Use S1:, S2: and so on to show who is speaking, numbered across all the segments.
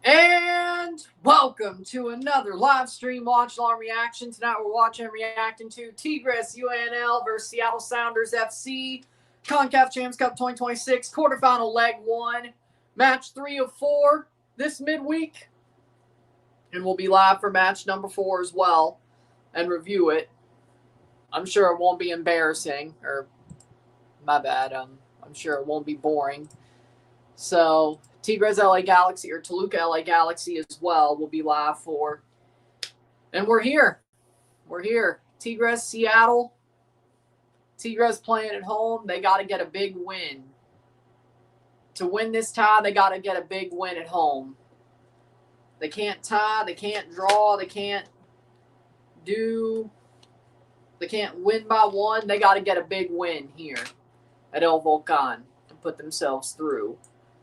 S1: And welcome to another live stream Watchalong reaction. Tonight we're watching and reacting to Tigres UANL versus Seattle Sounders FC, CONCACAF Champions Cup 2026, quarterfinal leg 1, match 3 of 4 this midweek. And we'll be live for match number 4 as well and review it. I'm sure it won't be embarrassing, or my bad, I'm sure it won't be boring. So Tigres LA Galaxy or Toluca LA Galaxy as well will be live for. And we're here. We're here. Tigres Seattle. Tigres playing at home. They got to get a big win. To win this tie, they got to get a big win at home. They can't tie. They can't draw. They can't win by one. They got to get a big win here at El Volcan to put themselves through.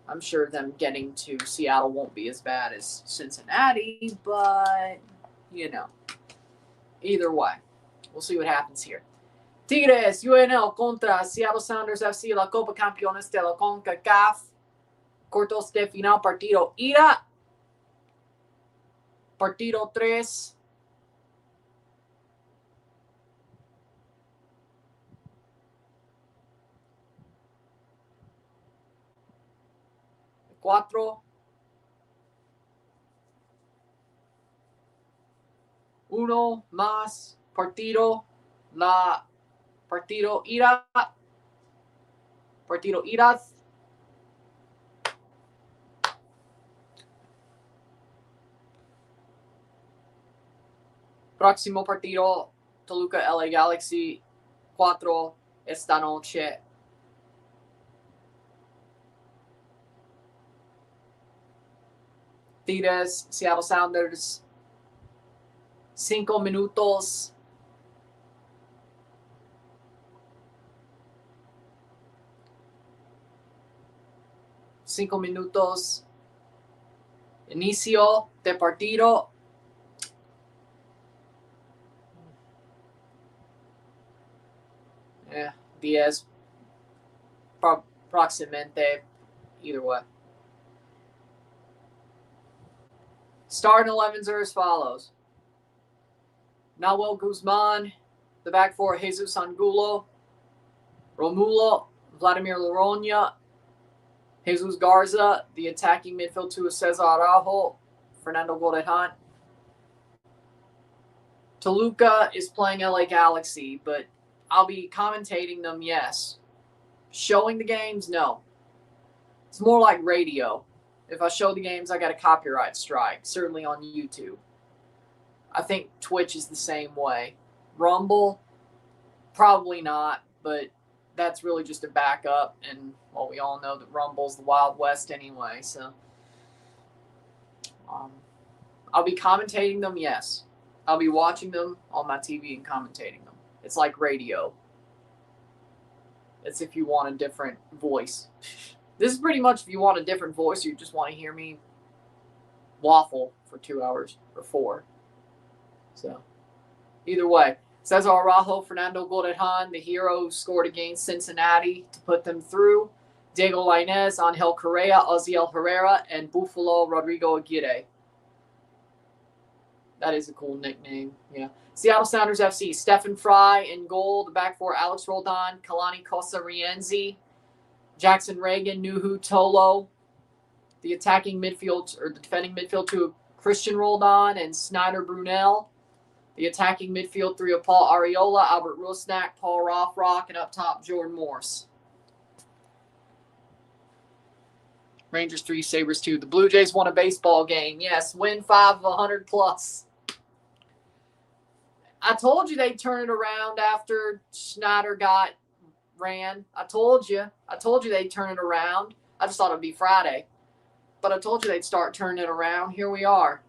S1: I'm sure them getting to Seattle won't be as bad as Cincinnati, but, you know, either way, we'll see what happens here. Tigres UANL contra Seattle Sounders FC, la Copa Campeones de la CONCACAF, cuartos de final, partido ida, partido 3. Cuatro. 1 más partido ida. Partido idas. Próximo partido, Toluca LA Galaxy 4 esta noche. Tigres, Seattle Sounders, 5 minutos. Inicio de partido. Yeah, 10. Proximamente. Either way. Starting 11s are as follows. Nahuel Guzman, the back four, Jesus Angulo, Romulo, Vladimir Loroña, Jesus Garza, the attacking midfield two is Cesar Araujo, Fernando Gorejan. Toluca is playing LA Galaxy, but I'll be commentating them, yes. Showing the games, no. It's more like radio. If I show the games, I got a copyright strike, certainly on YouTube. I think Twitch is the same way. Rumble, probably not, but that's really just a backup. And, well, we all know that Rumble's the Wild West anyway. So I'll be commentating them, yes. I'll be watching them on my TV and commentating them. It's like radio. It's if you want a different voice. This is pretty much if you want a different voice, or you just want to hear me waffle for 2 hours or 4. So, either way, Cesar Araujo, Fernando Gorejan, the hero who scored against Cincinnati to put them through. Diego Lainez, Angel Correa, Oziel Herrera, and Buffalo Rodrigo Aguirre. That is a cool nickname, yeah. Seattle Sounders FC, Stephen Fry in goal. The back four, Alex Roldan, Kalani Costa Rienzi, Jackson Reagan, Nuhu Tolo. The attacking midfield, or the defending midfield two, Christian Roldan and Snyder Brunel. The attacking midfield three of Paul Arriola, Albert Rusnak, Paul Rothrock, and up top, Jordan Morse. Rangers 3, Sabres 2. The Blue Jays won a baseball game. Yes, win 5 of 100 plus. I told you they'd turn it around after Schneider got ran. I told you they'd turn it around. I just thought it'd be Friday. But I told you they'd start turning it around. Here we are.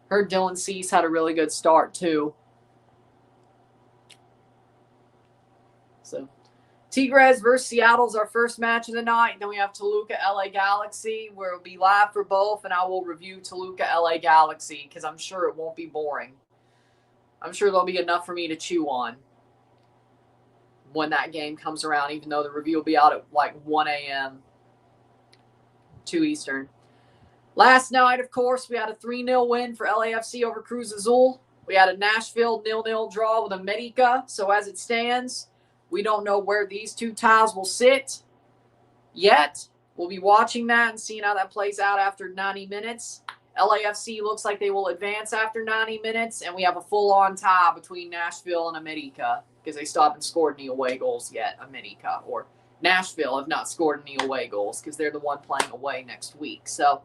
S1: Heard Dillon Cease had a really good start, too. So, Tigres versus Seattle's our first match of the night. Then we have Toluca LA Galaxy, where it'll be live for both, and I will review Toluca LA Galaxy because I'm sure it won't be boring. I'm sure there'll be enough for me to chew on when that game comes around, even though the review will be out at like 1 a.m. 2 Eastern. Last night, of course, we had a 3-0 win for LAFC over Cruz Azul. We had a Nashville 0-0 draw with America. So as it stands, we don't know where these two ties will sit yet. We'll be watching that and seeing how that plays out after 90 minutes. LAFC looks like they will advance after 90 minutes, and we have a full-on tie between Nashville and America because they still haven't scored any away goals yet, America. Or Nashville have not scored any away goals because they're the one playing away next week. So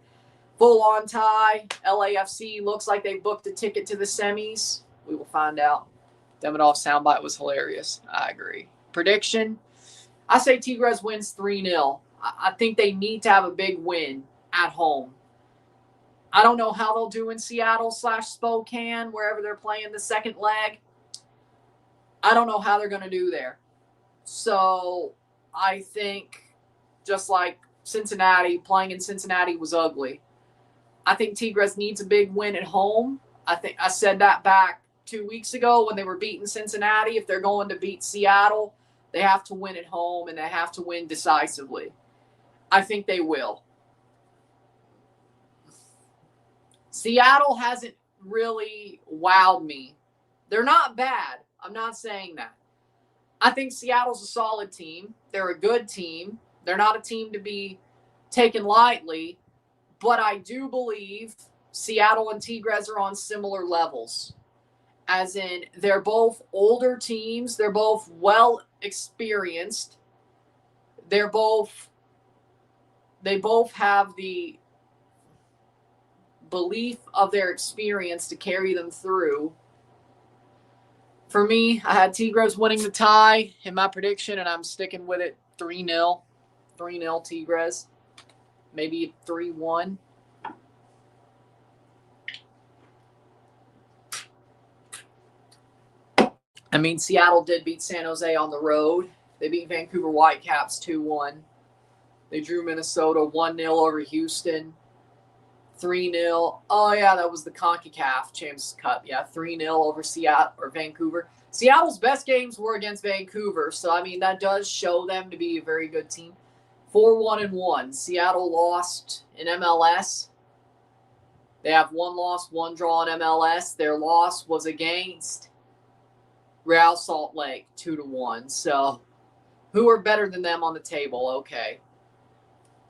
S1: full-on tie. LAFC looks like they booked a ticket to the semis. We will find out. Demidov soundbite was hilarious. I agree. Prediction, I say Tigres wins 3-0. I think they need to have a big win at home. I don't know how they'll do in Seattle/Spokane, wherever they're playing the second leg. I don't know how they're going to do there. So I think just like Cincinnati, playing in Cincinnati was ugly. I think Tigres needs a big win at home. I think I said that back 2 weeks ago when they were beating Cincinnati. If they're going to beat Seattle, they have to win at home and they have to win decisively. I think they will. Seattle hasn't really wowed me. They're not bad. I'm not saying that. I think Seattle's a solid team. They're a good team. They're not a team to be taken lightly. But I do believe Seattle and Tigres are on similar levels. As in, they're both older teams. They're both well experienced. They both have the belief of their experience to carry them through. For me, I had Tigres winning the tie in my prediction, and I'm sticking with it 3-0. 3-0 Tigres. Maybe 3-1. I mean, Seattle did beat San Jose on the road. They beat Vancouver Whitecaps 2-1. They drew Minnesota 1-0 over Houston. 3-0. Oh, yeah, that was the CONCACAF Champions Cup. Yeah, 3-0 over Seattle or Vancouver. Seattle's best games were against Vancouver, so, I mean, that does show them to be a very good team. 4-1-1. Seattle lost in MLS. They have 1 loss, 1 draw in MLS. Their loss was against Real Salt Lake, 2-1. So, who are better than them on the table? Okay.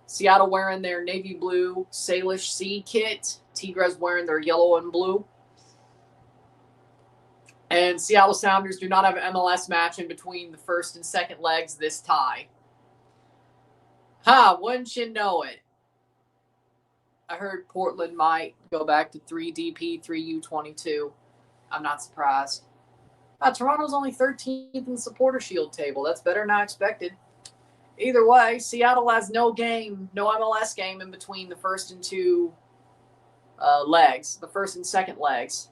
S1: Seattle wearing their navy blue Salish Sea kit. Tigres wearing their yellow and blue. And Seattle Sounders do not have an MLS match in between the first and second legs this tie. Wouldn't you know it? I heard Portland might go back to 3DP, 3U22. I'm not surprised. Toronto's only 13th in the Supporter Shield table. That's better than I expected. Either way, Seattle has no MLS game in between the first and two legs, the first and second legs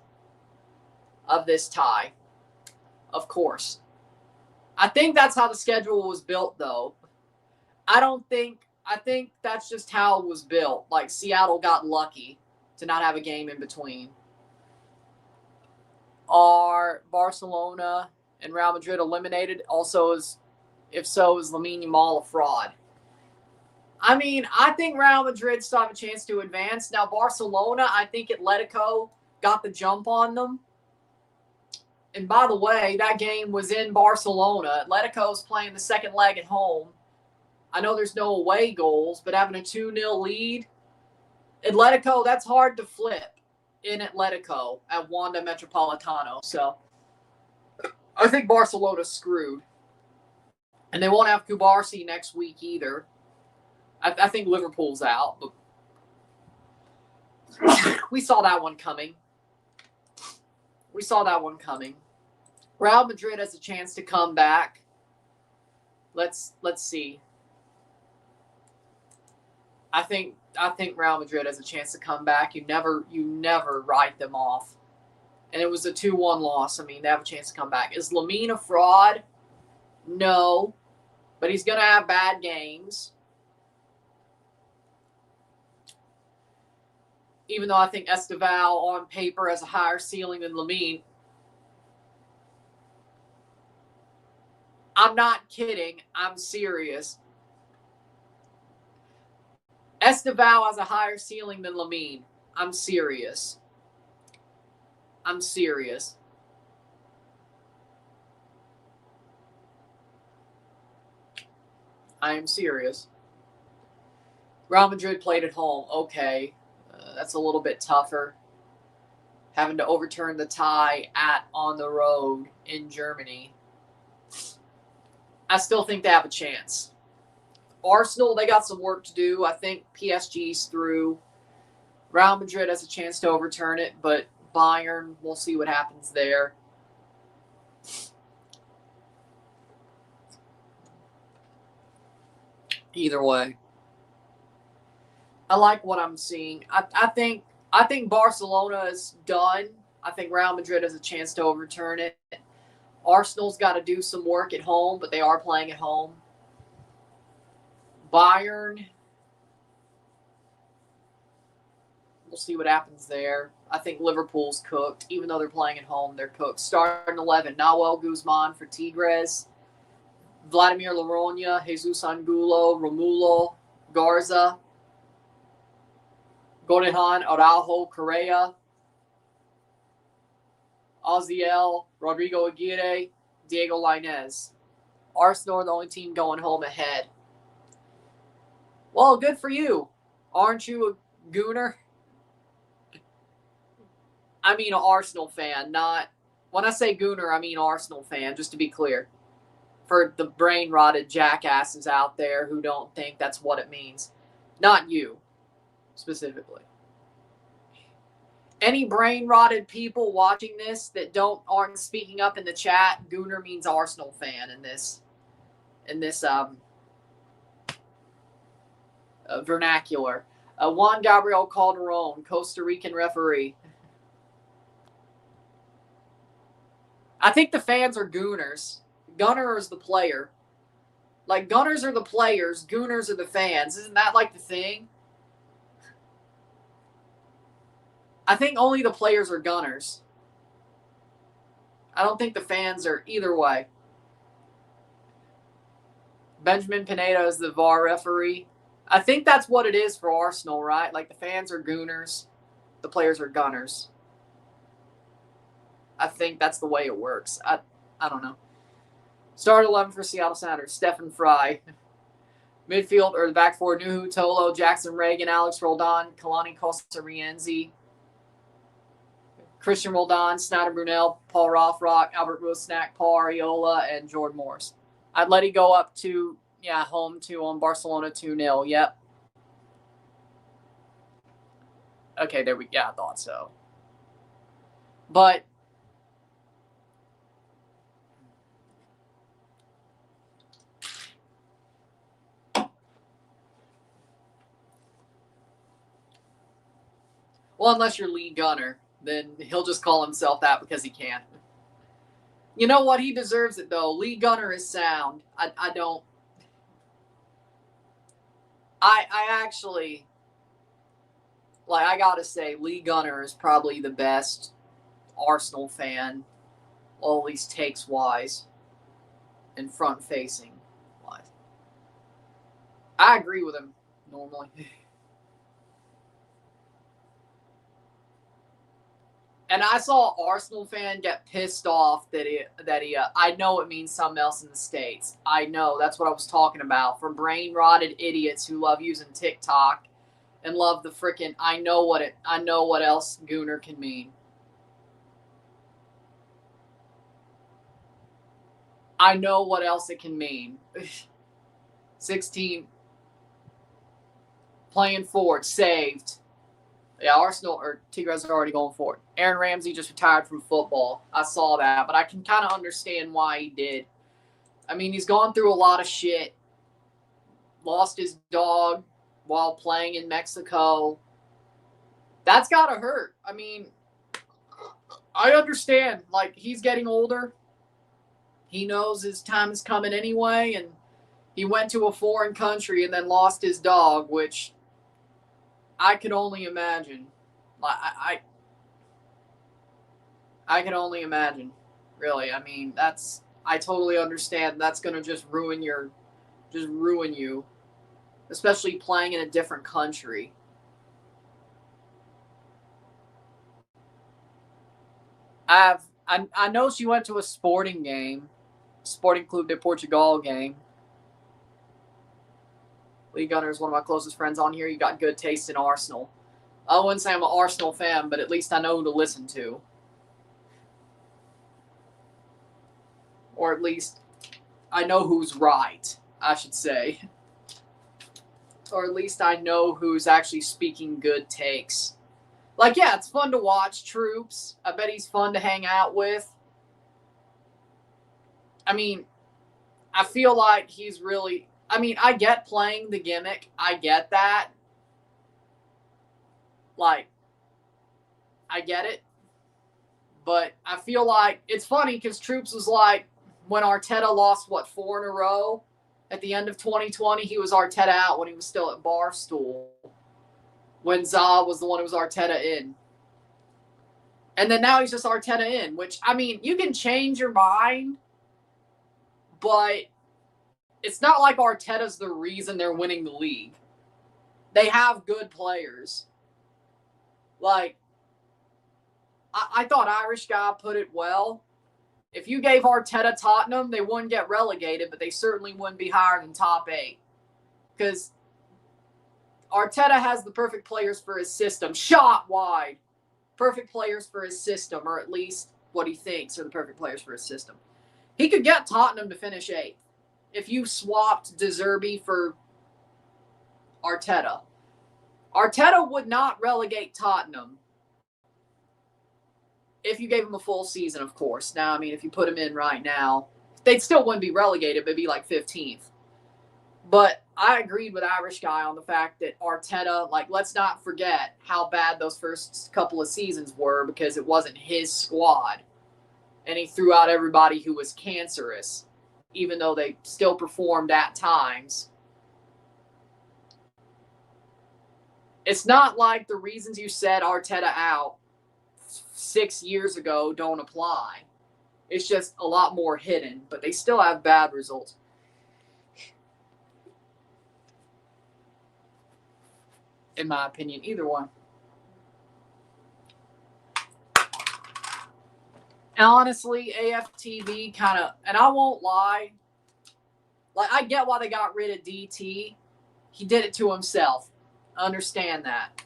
S1: of this tie, of course. I think that's how the schedule was built, though. I think that's just how it was built. Like, Seattle got lucky to not have a game in between. Are Barcelona and Real Madrid eliminated? Also, if so, is Lamine Yamal a fraud? I mean, I think Real Madrid still have a chance to advance. Now, Barcelona, I think Atletico got the jump on them. And by the way, that game was in Barcelona. Atletico's playing the second leg at home. I know there's no away goals, but having a 2-0 lead, Atletico, that's hard to flip in Atletico at Wanda Metropolitano. So I think Barcelona's screwed. And they won't have Kubarsi next week either. I think Liverpool's out. But we saw that one coming. Real Madrid has a chance to come back. Let's see. I think Real Madrid has a chance to come back. You never write them off. And it was a 2-1 loss. I mean, they have a chance to come back. Is Lamine a fraud? No. But he's going to have bad games. Even though I think Esteval on paper has a higher ceiling than Lamine. I'm not kidding. I'm serious. Esteval has a higher ceiling than Lamine. I'm serious. I'm serious. I am serious. Real Madrid played at home. Okay. That's a little bit tougher. Having to overturn the tie on the road in Germany. I still think they have a chance. Arsenal, they got some work to do. I think PSG's through. Real Madrid has a chance to overturn it, but Bayern, we'll see what happens there. Either way, I like what I'm seeing. I think Barcelona is done. I think Real Madrid has a chance to overturn it. Arsenal's got to do some work at home, but they are playing at home. Bayern, we'll see what happens there. I think Liverpool's cooked. Even though they're playing at home, they're cooked. Starting 11, Nahuel Guzman for Tigres. Vladimir Laroña, Jesus Angulo, Romulo, Garza, Gorehan, Araujo, Correa, Oziel, Rodrigo Aguirre, Diego Lainez. Arsenal are the only team going home ahead. Well, good for you. Aren't you a Gooner? I mean an Arsenal fan, not... When I say Gooner, I mean Arsenal fan, just to be clear. For the brain-rotted jackasses out there who don't think that's what it means. Not you, specifically. Any brain-rotted people watching this that aren't speaking up in the chat, Gooner means Arsenal fan in this vernacular. Juan Gabriel Calderon, Costa Rican referee. I think the fans are Gooners. Gunner is the player. Like, Gunners are the players, Gooners are the fans. Isn't that like the thing? I think only the players are Gunners. I don't think the fans are either way. Benjamin Pineda is the VAR referee. I think that's what it is for Arsenal, right? Like, the fans are Gooners, the players are Gunners. I think that's the way it works. I don't know. Start 11 for Seattle Sounders. Stephen Fry. Midfield, or the back four, Nuhu, Tolo, Jackson Reagan, Alex Roldan, Kalani Costa Rienzi, Christian Roldan, Snyder Brunel, Paul Rothrock, Albert Rusnak, Paul Ariola, and Jordan Morris. I'd let it go up to, home 2 on Barcelona 2-0. Yep. Okay, there we go. Yeah, I thought so. But well, unless you're Lee Gunner, then he'll just call himself that because he can. You know what? He deserves it, though. Lee Gunner is sound. I don't... I actually... Like, I gotta say, Lee Gunner is probably the best Arsenal fan, well, at least takes-wise, and front-facing-wise. I agree with him, normally. And I saw an Arsenal fan get pissed off that he I know it means something else in the States. I know. That's what I was talking about. For brain-rotted idiots who love using TikTok and love the frickin' I know what else Gooner can mean. I know what else it can mean. 16. Playing forward. Saved. Yeah, Arsenal or Tigres are already going forward. Aaron Ramsey just retired from football. I saw that, but I can kind of understand why he did. I mean, he's gone through a lot of shit. Lost his dog while playing in Mexico. That's got to hurt. I mean, I understand. Like, he's getting older. He knows his time is coming anyway, and he went to a foreign country and then lost his dog, which... I can only imagine. I can only imagine. Really, I mean, I totally understand. That's gonna just ruin you. especially playing in a different country. I know she went to a sporting game, Sporting Clube de Portugal game. Lee Gunner is one of my closest friends on here. You got good taste in Arsenal. I wouldn't say I'm an Arsenal fan, but at least I know who to listen to. Or at least I know who's right, I should say. Or at least I know who's actually speaking good takes. Like, yeah, it's fun to watch Troops. I bet he's fun to hang out with. I mean, I feel like he's really... I mean, I get playing the gimmick. I get that. Like, I get it. But I feel like it's funny because Troops was like, when Arteta lost, 4 in a row at the end of 2020, he was Arteta out when he was still at Barstool. When Za was the one who was Arteta in. And then now he's just Arteta in, which, I mean, you can change your mind, but it's not like Arteta's the reason they're winning the league. They have good players. Like, I thought Irish guy put it well. If you gave Arteta Tottenham, they wouldn't get relegated, but they certainly wouldn't be higher than top 8. Because Arteta has the perfect players for his system. Shot wide. Perfect players for his system, or at least what he thinks are the perfect players for his system. He could get Tottenham to finish 8th if you swapped De Zerbi for Arteta. Arteta would not relegate Tottenham if you gave him a full season, of course. Now, I mean, if you put him in right now, they still wouldn't be relegated, but it'd be like 15th. But I agreed with Irish Guy on the fact that Arteta, like, let's not forget how bad those first couple of seasons were because it wasn't his squad. And he threw out everybody who was cancerous, even though they still performed at times. It's not like the reasons you said Arteta out 6 years ago don't apply. It's just a lot more hidden, but they still have bad results. In my opinion, either one. And honestly, AFTV kind of, and I won't lie, like, I get why they got rid of DT. He did it to himself. I understand that.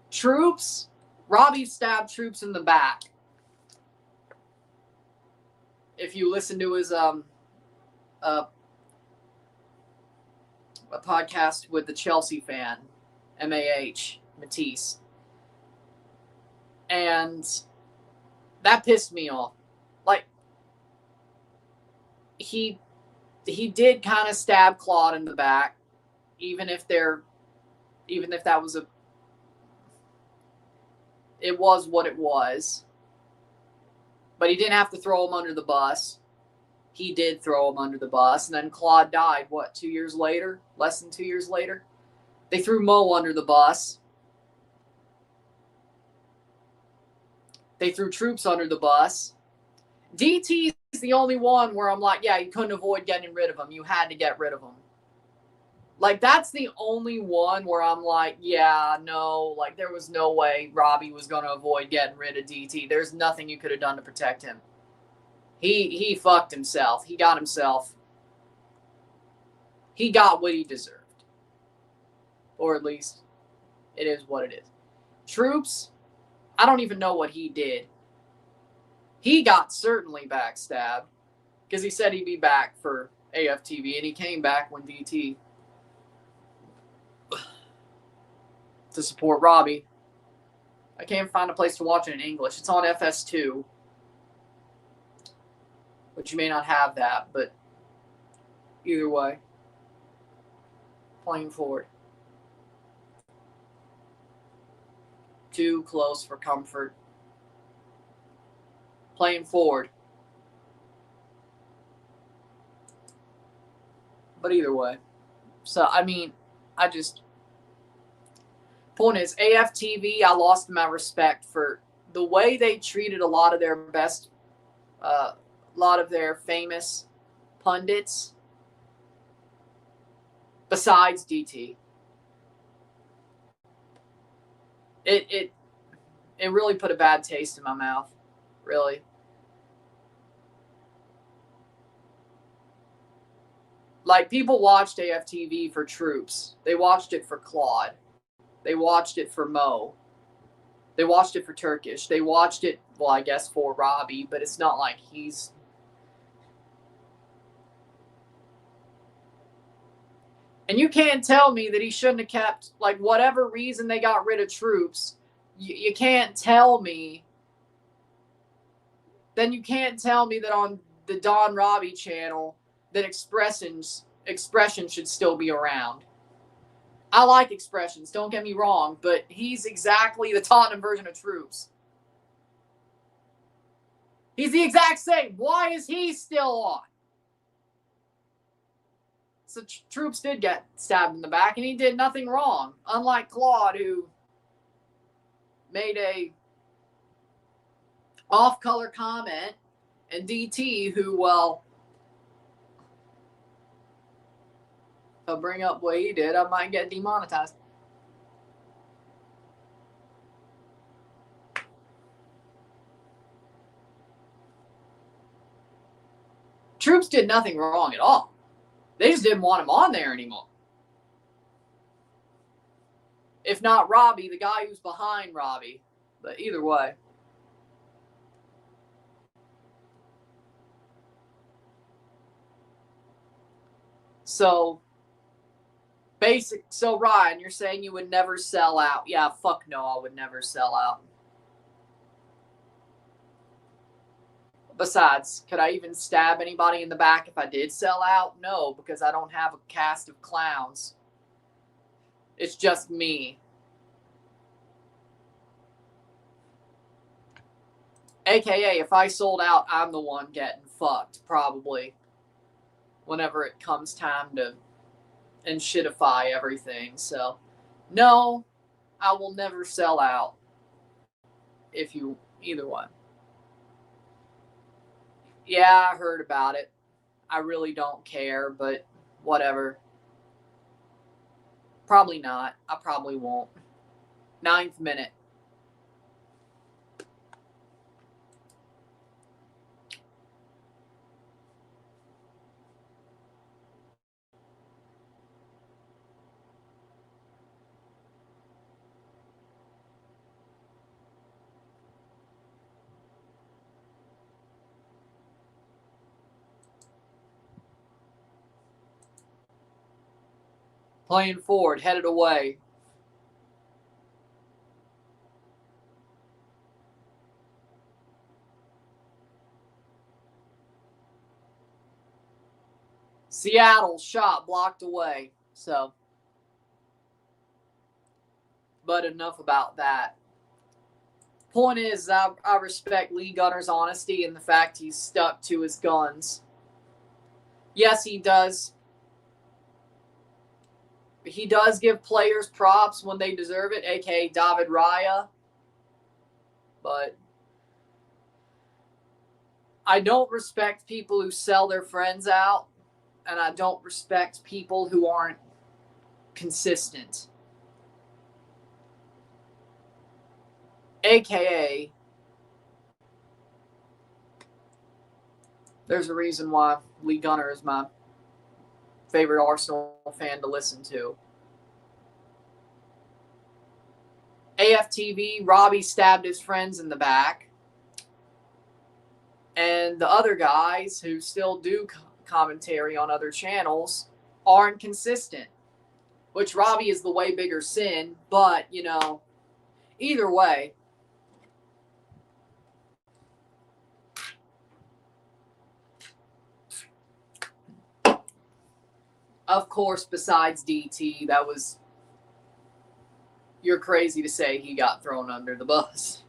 S1: Troops, Robbie stabbed Troops in the back. If you listen to his a podcast with the Chelsea fan, MAH, Matisse. And that pissed me off. Like, he did kind of stab Claude in the back, even if that was it was what it was. But he didn't have to throw him under the bus. He did throw him under the bus. And then Claude died, 2 years later? Less than 2 years later? They threw Mo under the bus. They threw Troops under the bus. DT is the only one where I'm like, yeah, you couldn't avoid getting rid of him. You had to get rid of him. Like, that's the only one where I'm like, yeah, no, like, there was no way Robbie was going to avoid getting rid of DT. There's nothing you could have done to protect him. He fucked himself. He got himself. He got what he deserved. Or at least, it is what it is. Troops, I don't even know what he did. He got certainly backstabbed because he said he'd be back for AFTV, and he came back when DT to support Robbie. I can't find a place to watch it in English. It's on FS2, but you may not have that. But either way, playing forward. Too close for comfort. Playing forward. But either way. So, I mean, point is, AFTV, I lost my respect for the way they treated a lot of their famous pundits. besides DT. It really put a bad taste in my mouth. Really. Like, people watched AFTV for Troops. They watched it for Claude. They watched it for Mo. They watched it for Turkish. They watched it, well, I guess for Robbie, but it's not like he's... And you can't tell me that he shouldn't have kept, like, whatever reason they got rid of Troops. You can't tell me. Then you can't tell me that on the Don Robbie channel that expressions should still be around. I like expressions, don't get me wrong, but he's exactly the Tottenham version of Troops. He's the exact same. Why is he still on? So Troops did get stabbed in the back, and he did nothing wrong. Unlike Claude, who made a off-color comment, and DT, who, well, if I bring up what he did, I might get demonetized. Troops did nothing wrong at all. They just didn't want him on there anymore. If not Robbie, the guy who's behind Robbie. But either way. So, Ryan, you're saying you would never sell out. Yeah, fuck no, I would never sell out. Besides, could I even stab anybody in the back if I did sell out? No, because I don't have a cast of clowns. It's just me. AKA, if I sold out, I'm the one getting fucked, probably. Whenever it comes time to and shitify everything. So, no, I will never sell out. If you, either one. Yeah, I heard about it. I really don't care, but whatever. Probably not. I probably won't. 9th minute. Playing forward, headed away. Seattle shot blocked away. So, but enough about that. Point is, I respect Lee Gunner's honesty and the fact he's stuck to his guns. Yes, he does. He does give players props when they deserve it, a.k.a. David Raya. But I don't respect people who sell their friends out, and I don't respect people who aren't consistent. A.k.a. there's a reason why Lee Gunner is my favorite Arsenal fan to listen to. AFTV, Robbie stabbed his friends in the back. And the other guys who still do commentary on other channels aren't consistent. Which Robbie is the way bigger sin, but, you know, either way. Of course, besides DT, that was... You're crazy to say he got thrown under the bus.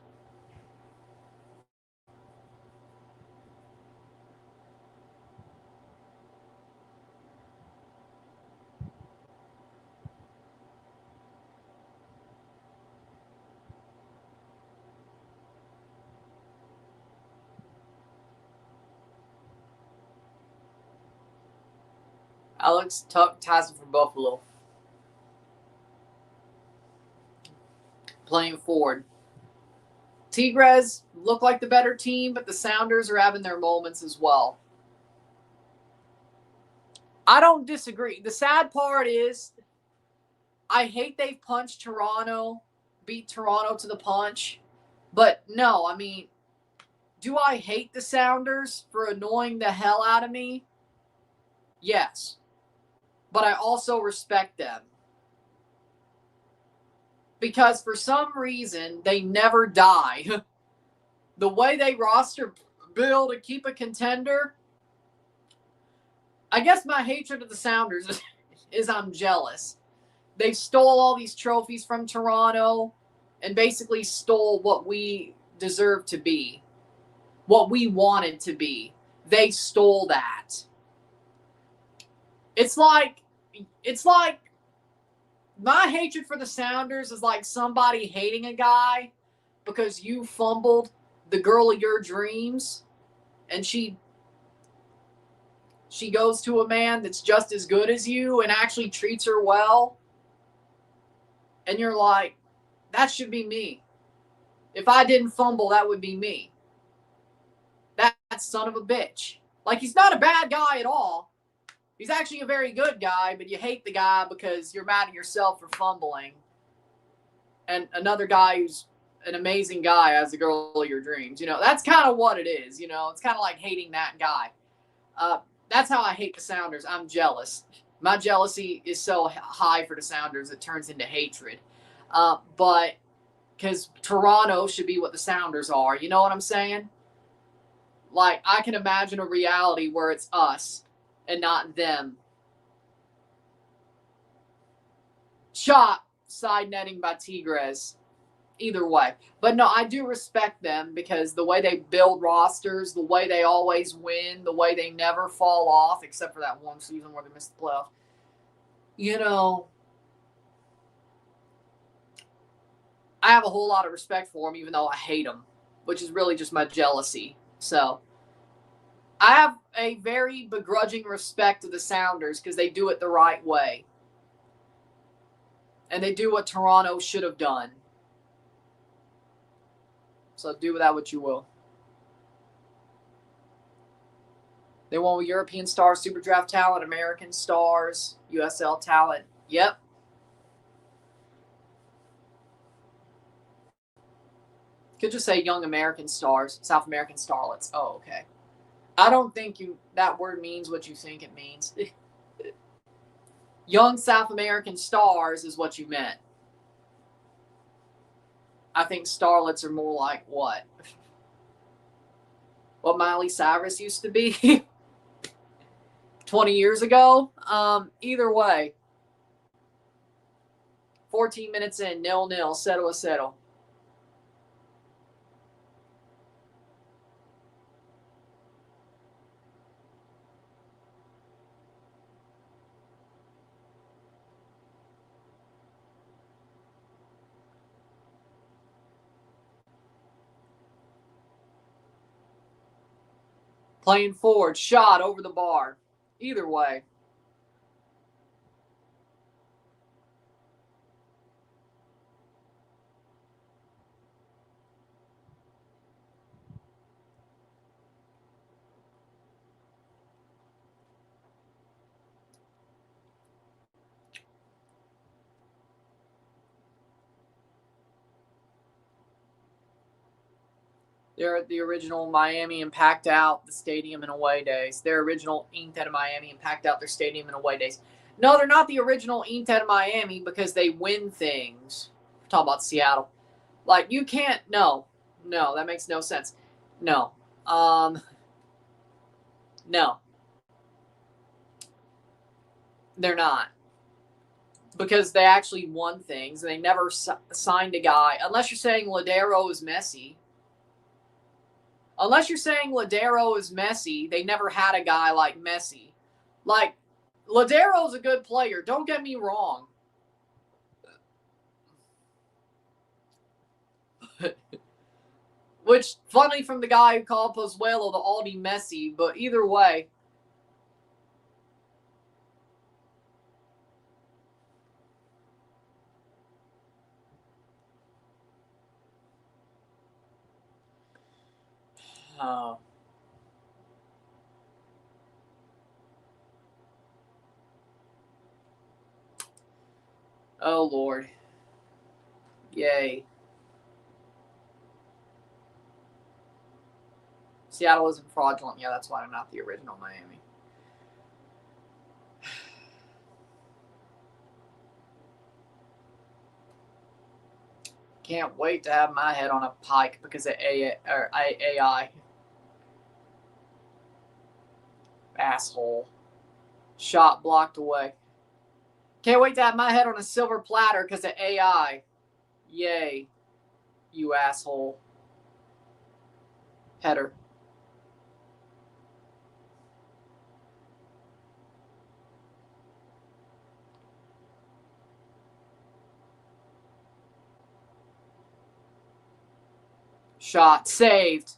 S1: Alex Tuck Tyson for Buffalo. Playing forward. Tigres look like the better team, but the Sounders are having their moments as well. I don't disagree. The sad part is I hate they've punched Toronto, beat Toronto to the punch. But no, I mean, do I hate the Sounders for annoying the hell out of me? Yes. But I also respect them. Because for some reason, they never die. The way they roster build to keep a contender, I guess my hatred of the Sounders is I'm jealous. They stole all these trophies from Toronto and basically stole what we deserve to be, what we wanted to be. They stole that. It's like my hatred for the Sounders is like somebody hating a guy because you fumbled the girl of your dreams and she goes to a man that's just as good as you and actually treats her well. And you're like, that should be me. If I didn't fumble, that would be me. That son of a bitch. Like, he's not a bad guy at all. He's actually a very good guy, but you hate the guy because you're mad at yourself for fumbling. And another guy who's an amazing guy has the girl of your dreams. You know, that's kind of what it is. You know, it's kind of like hating that guy. That's how I hate the Sounders. I'm jealous. My jealousy is so high for the Sounders, it turns into hatred. But because Toronto should be what the Sounders are. You know what I'm saying? Like, I can imagine a reality where it's us and not them. Shot, side netting by Tigres. Either way. But no, I do respect them because the way they build rosters, the way they always win, the way they never fall off, except for that one season where they missed the playoffs. You know, I have a whole lot of respect for them, even though I hate them, which is really just my jealousy. So I have a very begrudging respect to the Sounders because they do it the right way. And they do what Toronto should have done. So do with that what you will. They won with European stars, Super Draft talent, American stars, USL talent. Yep. Could just say young American stars, South American starlets. Oh, okay. I don't think that word means what you think it means. Young South American stars is what you meant. I think starlets are more like what? What Miley Cyrus used to be 20 years ago. Either way. 14 minutes in, 0-0, settle. Playing forward, shot over the bar. Either way. They're the original Miami and packed out the stadium in away days. Their original inked out of Miami and packed out their stadium in away days. No, they're not the original inked out of Miami because they win things. We're talking about Seattle. Like, you can't, no, that makes no sense. No. No. They're not. Because they actually won things and they never signed a guy. Unless you're saying Ladero is Messi. Unless you're saying Ladero is Messi, they never had a guy like Messi. Like, Ladero is a good player. Don't get me wrong. Which, funny from the guy who called Pozuelo the Aldi Messi, but either way. Oh. Oh, Lord. Yay. Seattle isn't fraudulent. Yeah, that's why I'm not the original Miami. Can't wait to have my head on a pike because of AI. Asshole. Shot blocked away. Can't wait to have my head on a silver platter because of AI. Yay. You asshole. Header. Shot saved.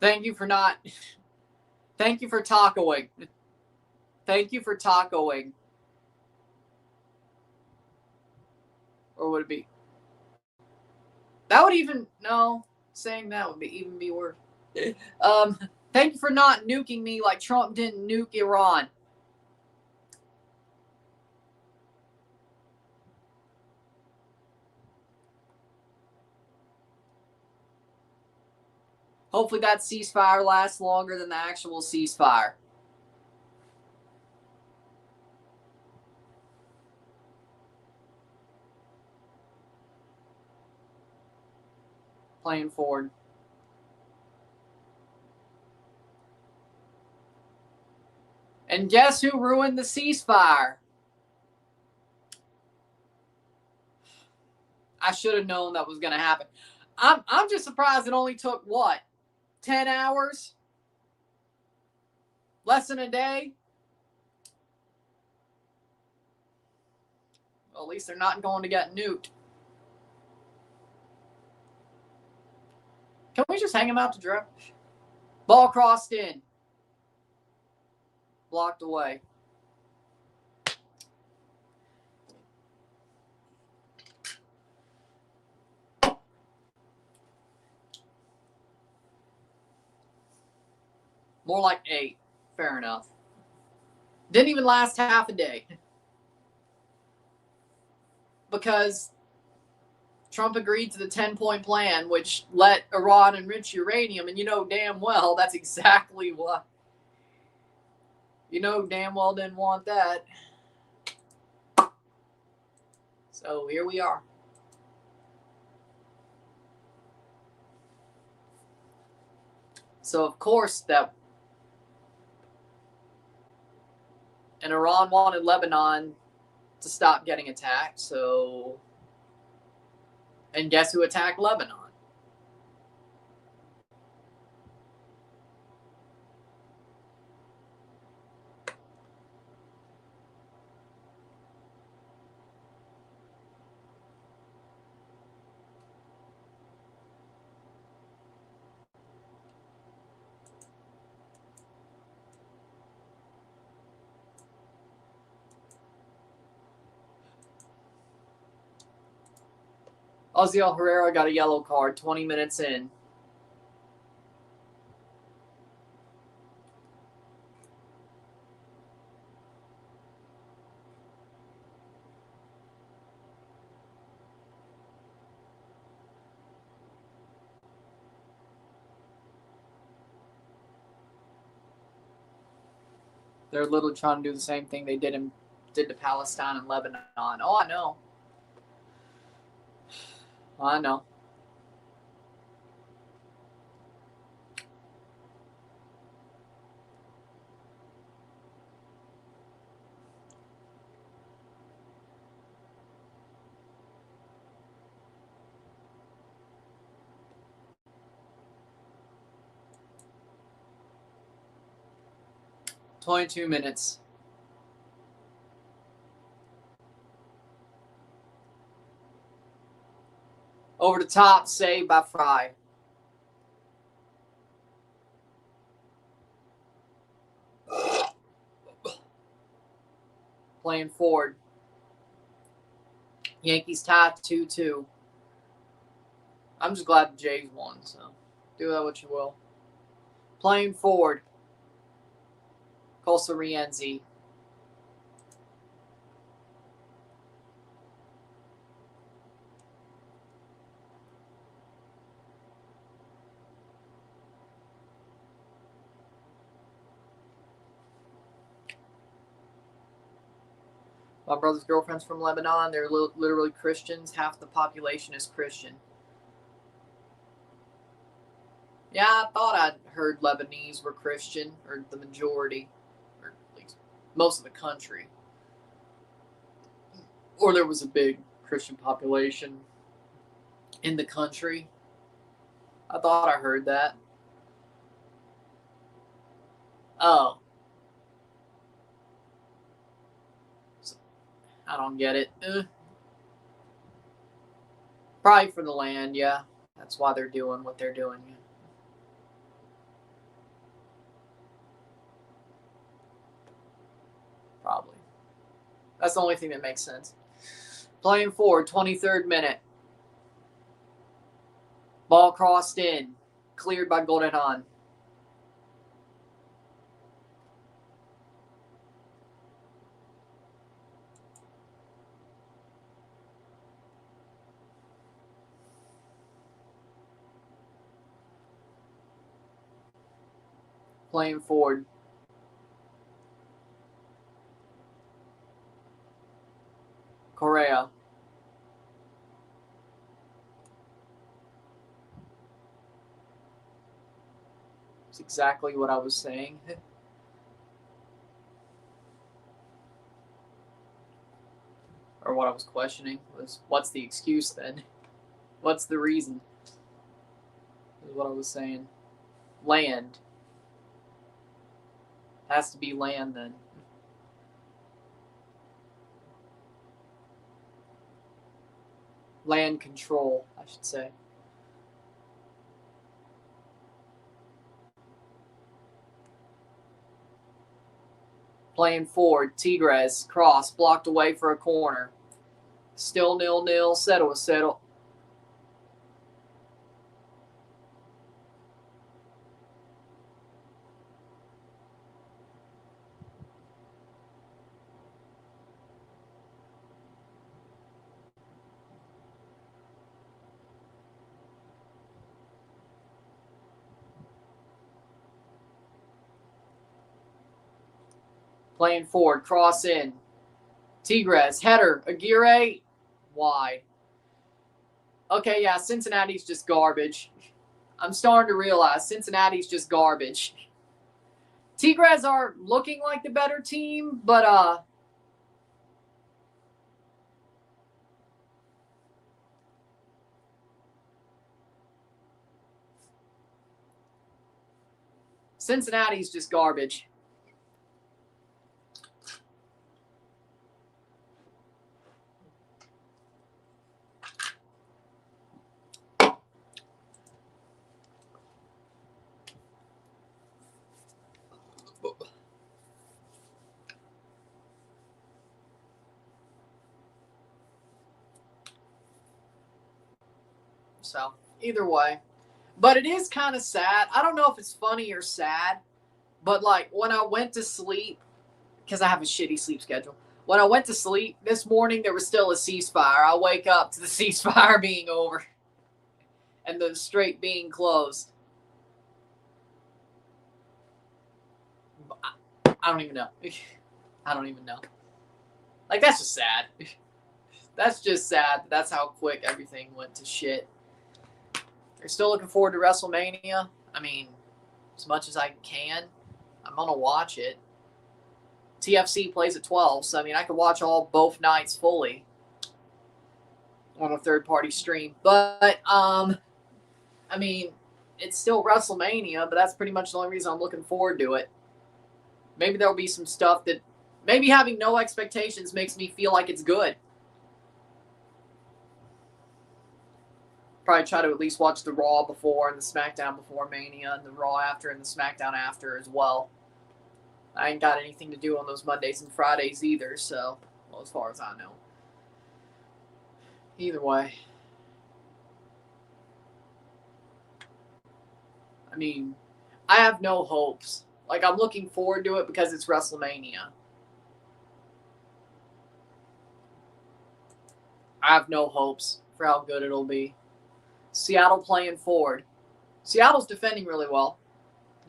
S1: Thank you for not. Thank you for tacoing. Thank you for tacoing. Or would it be? That would even no. Saying that would even be worse. Thank you for not nuking me like Trump didn't nuke Iran. Hopefully that ceasefire lasts longer than the actual ceasefire. Playing forward. And guess who ruined the ceasefire? I should have known that was going to happen. I'm just surprised it only took, what, 10 hours? Less than a day? Well, at least they're not going to get nuked. Can we just hang him out to dry? Ball crossed in. Blocked away. More like 8. Fair enough. Didn't even last half a day. Because Trump agreed to the 10-point plan, which let Iran enrich uranium, and you know damn well that's exactly what. You know damn well didn't want that. So here we are. So of course that, and Iran wanted Lebanon to stop getting attacked, so, and guess who attacked Lebanon? Ozzy Herrera got a yellow card 20 minutes in. They're literally trying to do the same thing they did to Palestine and Lebanon. Oh, I know. I know. "22 minutes. Over the top, saved by Fry. Playing forward. Yankees tie 2-2. I'm just glad the Jays won, so do that what you will. Playing forward. Colsa Rienzi. My brother's girlfriend's from Lebanon. They're literally Christians. Half the population is Christian. Yeah, I thought I'd heard Lebanese were Christian, or the majority, or at least most of the country. Or there was a big Christian population in the country. I thought I heard that. Oh. I don't get it. Probably for the land, yeah. That's why they're doing what they're doing. Probably. That's the only thing that makes sense. Playing forward, 23rd minute. Ball crossed in. Cleared by Goldenhan. Playing forward. Correa. It's exactly what I was saying. Or what I was questioning was, what's the excuse then? What's the reason? Is what I was saying. Land. Has to be land then. Land control, I should say. Playing forward, Tigres, cross, blocked away for a corner. Still 0-0, settle. Playing forward, cross in. Tigres, header, Aguirre, wide. Okay, yeah, Cincinnati's just garbage. I'm starting to realize Cincinnati's just garbage. Tigres are looking like the better team, but Cincinnati's just garbage. So, either way. But it is kind of sad. I don't know if it's funny or sad, but like when I went to sleep, because I have a shitty sleep schedule, when I went to sleep this morning, there was still a ceasefire. I wake up to the ceasefire being over and the strait being closed. I don't even know. I don't even know. Like, that's just sad. That's just sad. That's how quick everything went to shit. You're still looking forward to WrestleMania? I mean, as much as I can, I'm going to watch it. TFC plays at 12, so I mean, I could watch both nights fully on a third-party stream. But, I mean, it's still WrestleMania, but that's pretty much the only reason I'm looking forward to it. Maybe there'll be some stuff that, maybe having no expectations makes me feel like it's good. Probably try to at least watch the Raw before and the SmackDown before Mania and the Raw after and the SmackDown after as well. I ain't got anything to do on those Mondays and Fridays either, so, well, as far as I know. Either way. I mean, I have no hopes. Like, I'm looking forward to it because it's WrestleMania. I have no hopes for how good it'll be. Seattle playing forward. Seattle's defending really well.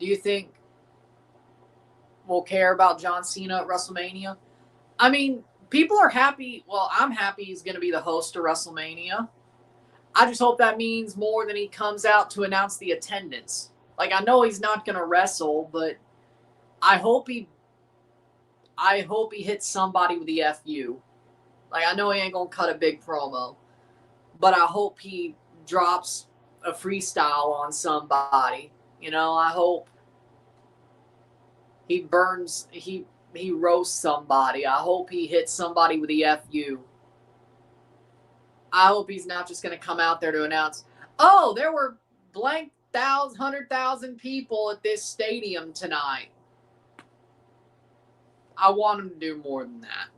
S1: Do you think we'll care about John Cena at WrestleMania? I mean, people are happy. Well, I'm happy he's going to be the host of WrestleMania. I just hope that means more than he comes out to announce the attendance. Like, I know he's not going to wrestle, but I hope he hits somebody with the FU. Like, I know he ain't going to cut a big promo, but I hope he drops a freestyle on somebody. You know, I hope he roasts somebody. I hope he hits somebody with the FU. I hope he's not just going to come out there to announce, oh, there were blank 100,000 people at this stadium tonight. I want him to do more than that.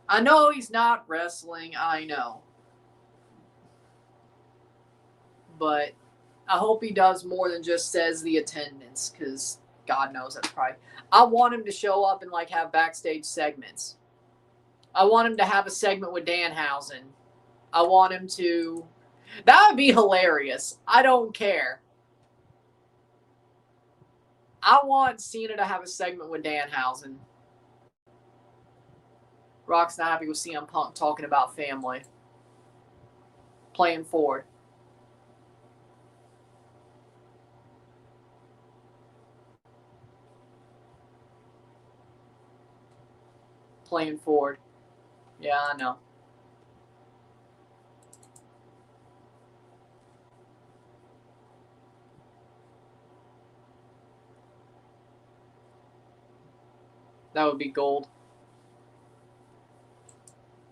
S1: I know he's not wrestling, I know. But I hope he does more than just says the attendance, because God knows that's probably... I want him to show up and, like, have backstage segments. I want him to have a segment with Danhausen. I want him to... That would be hilarious. I don't care. I want Cena to have a segment with Danhausen. Rock's not happy with CM Punk talking about family. Playing forward. Playing forward. Yeah, I know. That would be gold.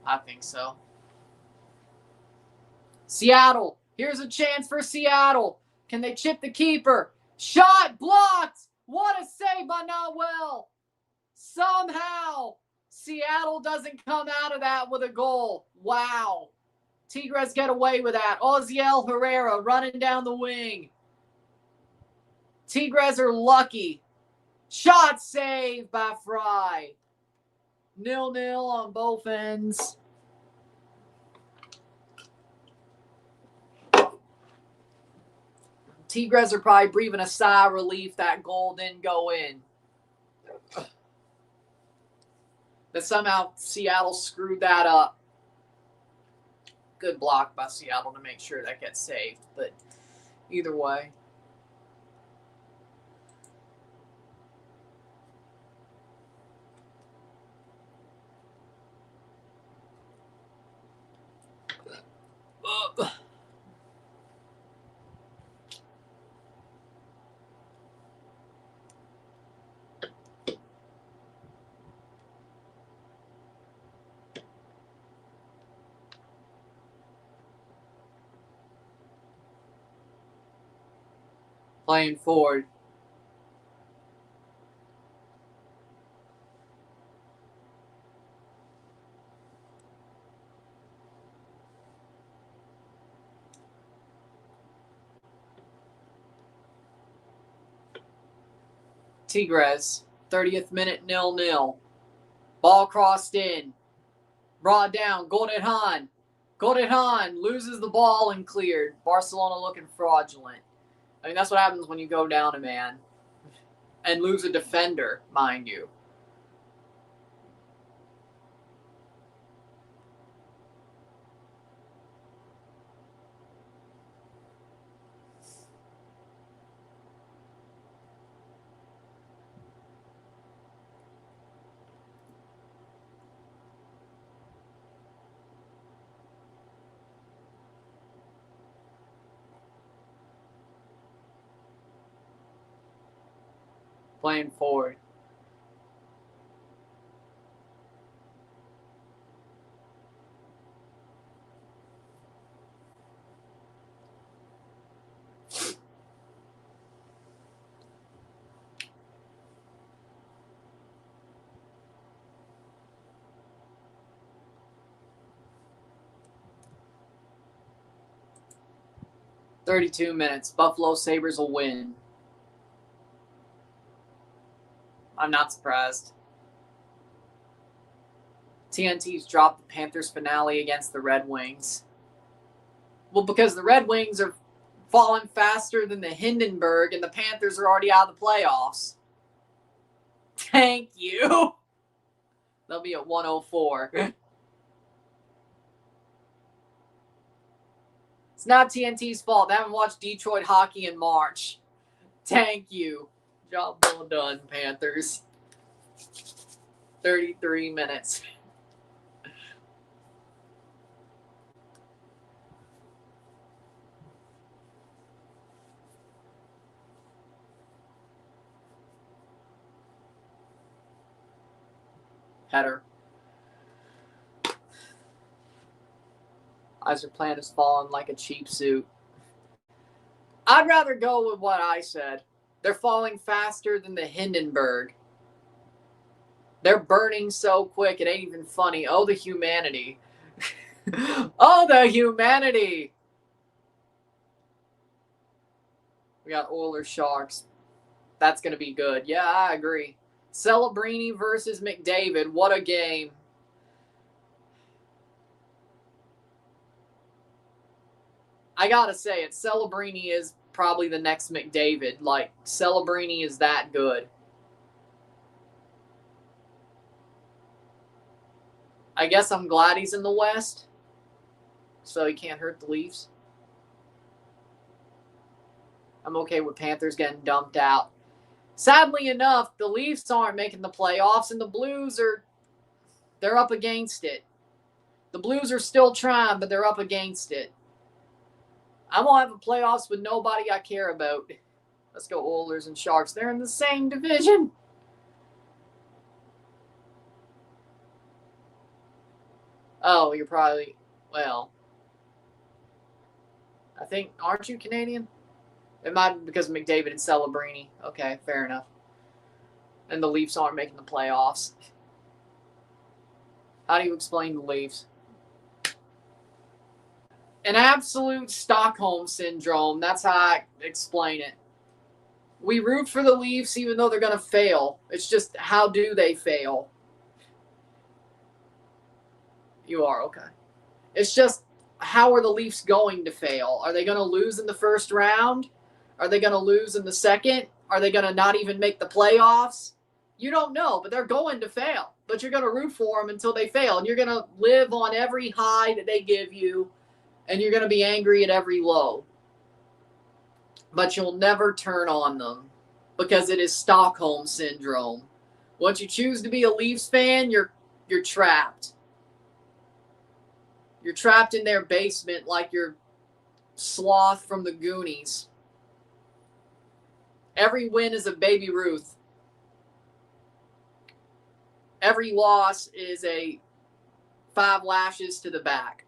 S1: I think so. Seattle. Here's a chance for Seattle. Can they chip the keeper? Shot blocked. What a save by Noel. Somehow, Seattle doesn't come out of that with a goal. Wow. Tigres get away with that. Oziel Herrera running down the wing. Tigres are lucky. Shot saved by Fry. 0-0 on both ends. Tigres are probably breathing a sigh of relief that goal didn't go in. That somehow Seattle screwed that up. Good block by Seattle to make sure that gets saved. But either way. Playing forward. Tigres, 30th minute, 0-0. Ball crossed in. Brought down. Goldethan loses the ball and cleared. Barcelona looking fraudulent. I mean, that's what happens when you go down a man and lose a defender, mind you. Playing forward. "32 minutes. Buffalo Sabres will win." I'm not surprised. TNT's dropped the Panthers finale against the Red Wings. Well, because the Red Wings are falling faster than the Hindenburg and the Panthers are already out of the playoffs. Thank you. They'll be at 104. It's not TNT's fault. They haven't watched Detroit hockey in March. Thank you. Job well done, Panthers. 33 minutes. Header. Eyes are plant has fallen like a cheap suit. I'd rather go with what I said. They're falling faster than the Hindenburg. They're burning so quick, it ain't even funny. Oh, the humanity. Oh, the humanity. We got Oilers Sharks. That's going to be good. Yeah, I agree. Celebrini versus McDavid. What a game. I got to say it. Celebrini is probably the next McDavid. Like, Celebrini is that good. I guess I'm glad he's in the West, so he can't hurt the Leafs. I'm okay with Panthers getting dumped out. Sadly enough, the Leafs aren't making the playoffs, and the Blues they're up against it. The Blues are still trying, but they're up against it. I won't have a playoffs with nobody I care about. Let's go Oilers and Sharks. They're in the same division. Oh, you're probably, well, I think, aren't you Canadian? It might be because of McDavid and Celebrini. Okay, fair enough. And the Leafs aren't making the playoffs. How do you explain the Leafs? An absolute Stockholm syndrome. That's how I explain it. We root for the Leafs even though they're going to fail. It's just, how do they fail? You are, okay. It's just, how are the Leafs going to fail? Are they going to lose in the first round? Are they going to lose in the second? Are they going to not even make the playoffs? You don't know, but they're going to fail. But you're going to root for them until they fail. And you're going to live on every high that they give you. And you're going to be angry at every low. But you'll never turn on them. Because it is Stockholm Syndrome. Once you choose to be a Leafs fan, you're trapped. You're trapped in their basement like you're Sloth from the Goonies. Every win is a Baby Ruth. Every loss is a 5 lashes to the back.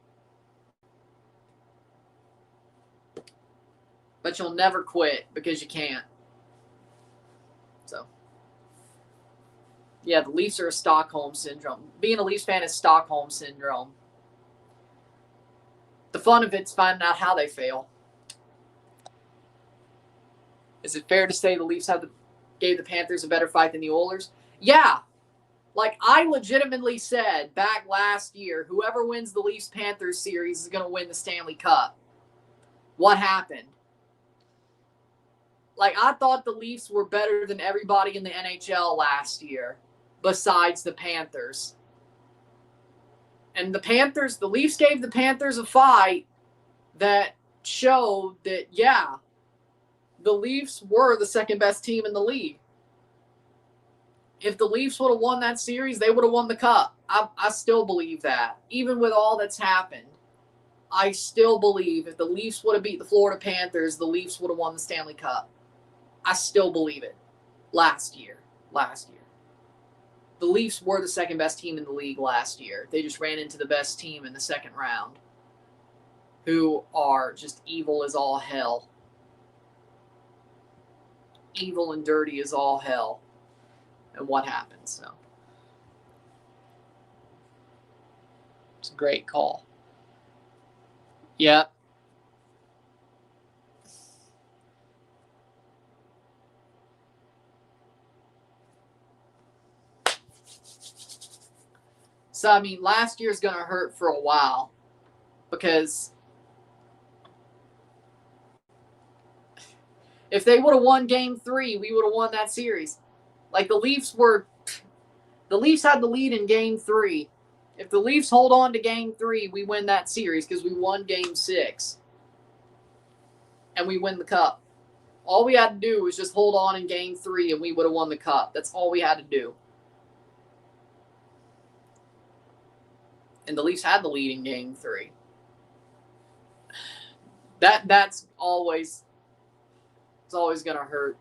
S1: But you'll never quit because you can't. So, yeah, the Leafs are a Stockholm Syndrome. Being a Leafs fan is Stockholm Syndrome. The fun of it's finding out how they fail. Is it fair to say the Leafs gave the Panthers a better fight than the Oilers? Yeah. Like, I legitimately said back last year, whoever wins the Leafs-Panthers series is going to win the Stanley Cup. What happened? Like, I thought the Leafs were better than everybody in the NHL last year, besides the Panthers. And the Leafs gave the Panthers a fight that showed that, yeah, the Leafs were the second best team in the league. If the Leafs would have won that series, they would have won the cup. I still believe that. Even with all that's happened, I still believe if the Leafs would have beat the Florida Panthers, the Leafs would have won the Stanley Cup. I still believe it. Last year. The Leafs were the second best team in the league last year. They just ran into the best team in the second round, who are just evil as all hell. Evil and dirty as all hell. And what happened, so. It's a great call. Yep. So, I mean, last year's going to hurt for a while because if they would have won Game 3, we would have won that series. Like, the Leafs had the lead in Game 3. If the Leafs hold on to Game 3, we win that series because we won Game 6. And we win the cup. All we had to do was just hold on in Game 3 and we would have won the cup. That's all we had to do. And the Leafs had the lead in Game 3. That's always, it's always going to hurt.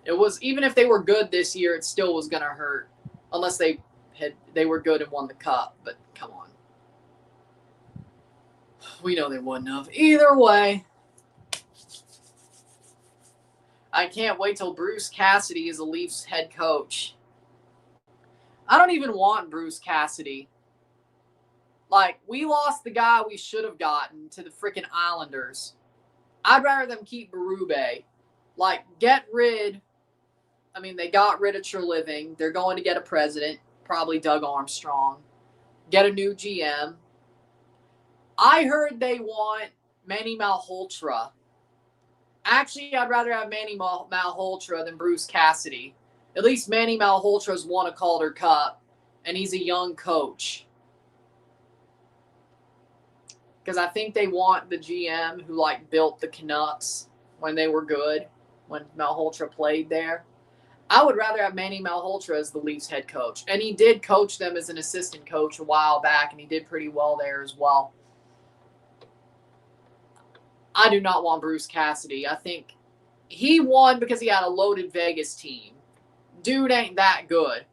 S1: It was, even if they were good this year, it still was going to hurt. Unless they were good and won the cup. But come on. We know they wouldn't have. Either way, I can't wait till Bruce Cassidy is the Leafs head coach. I don't even want Bruce Cassidy. Like, we lost the guy we should have gotten to the freaking Islanders. I'd rather them keep Berube. Like, get rid. I mean, they got rid of Treliving. They're going to get a president, probably Doug Armstrong. Get a new GM. I heard they want Manny Malhotra. Actually, I'd rather have Manny Malhotra than Bruce Cassidy. At least Manny Malhotra's won a Calder Cup, and he's a young coach. Because I think they want the GM who, like, built the Canucks when they were good, when Malhotra played there. I would rather have Manny Malhotra as the Leafs head coach. And he did coach them as an assistant coach a while back, and he did pretty well there as well. I do not want Bruce Cassidy. I think he won because he had a loaded Vegas team. Dude ain't that good.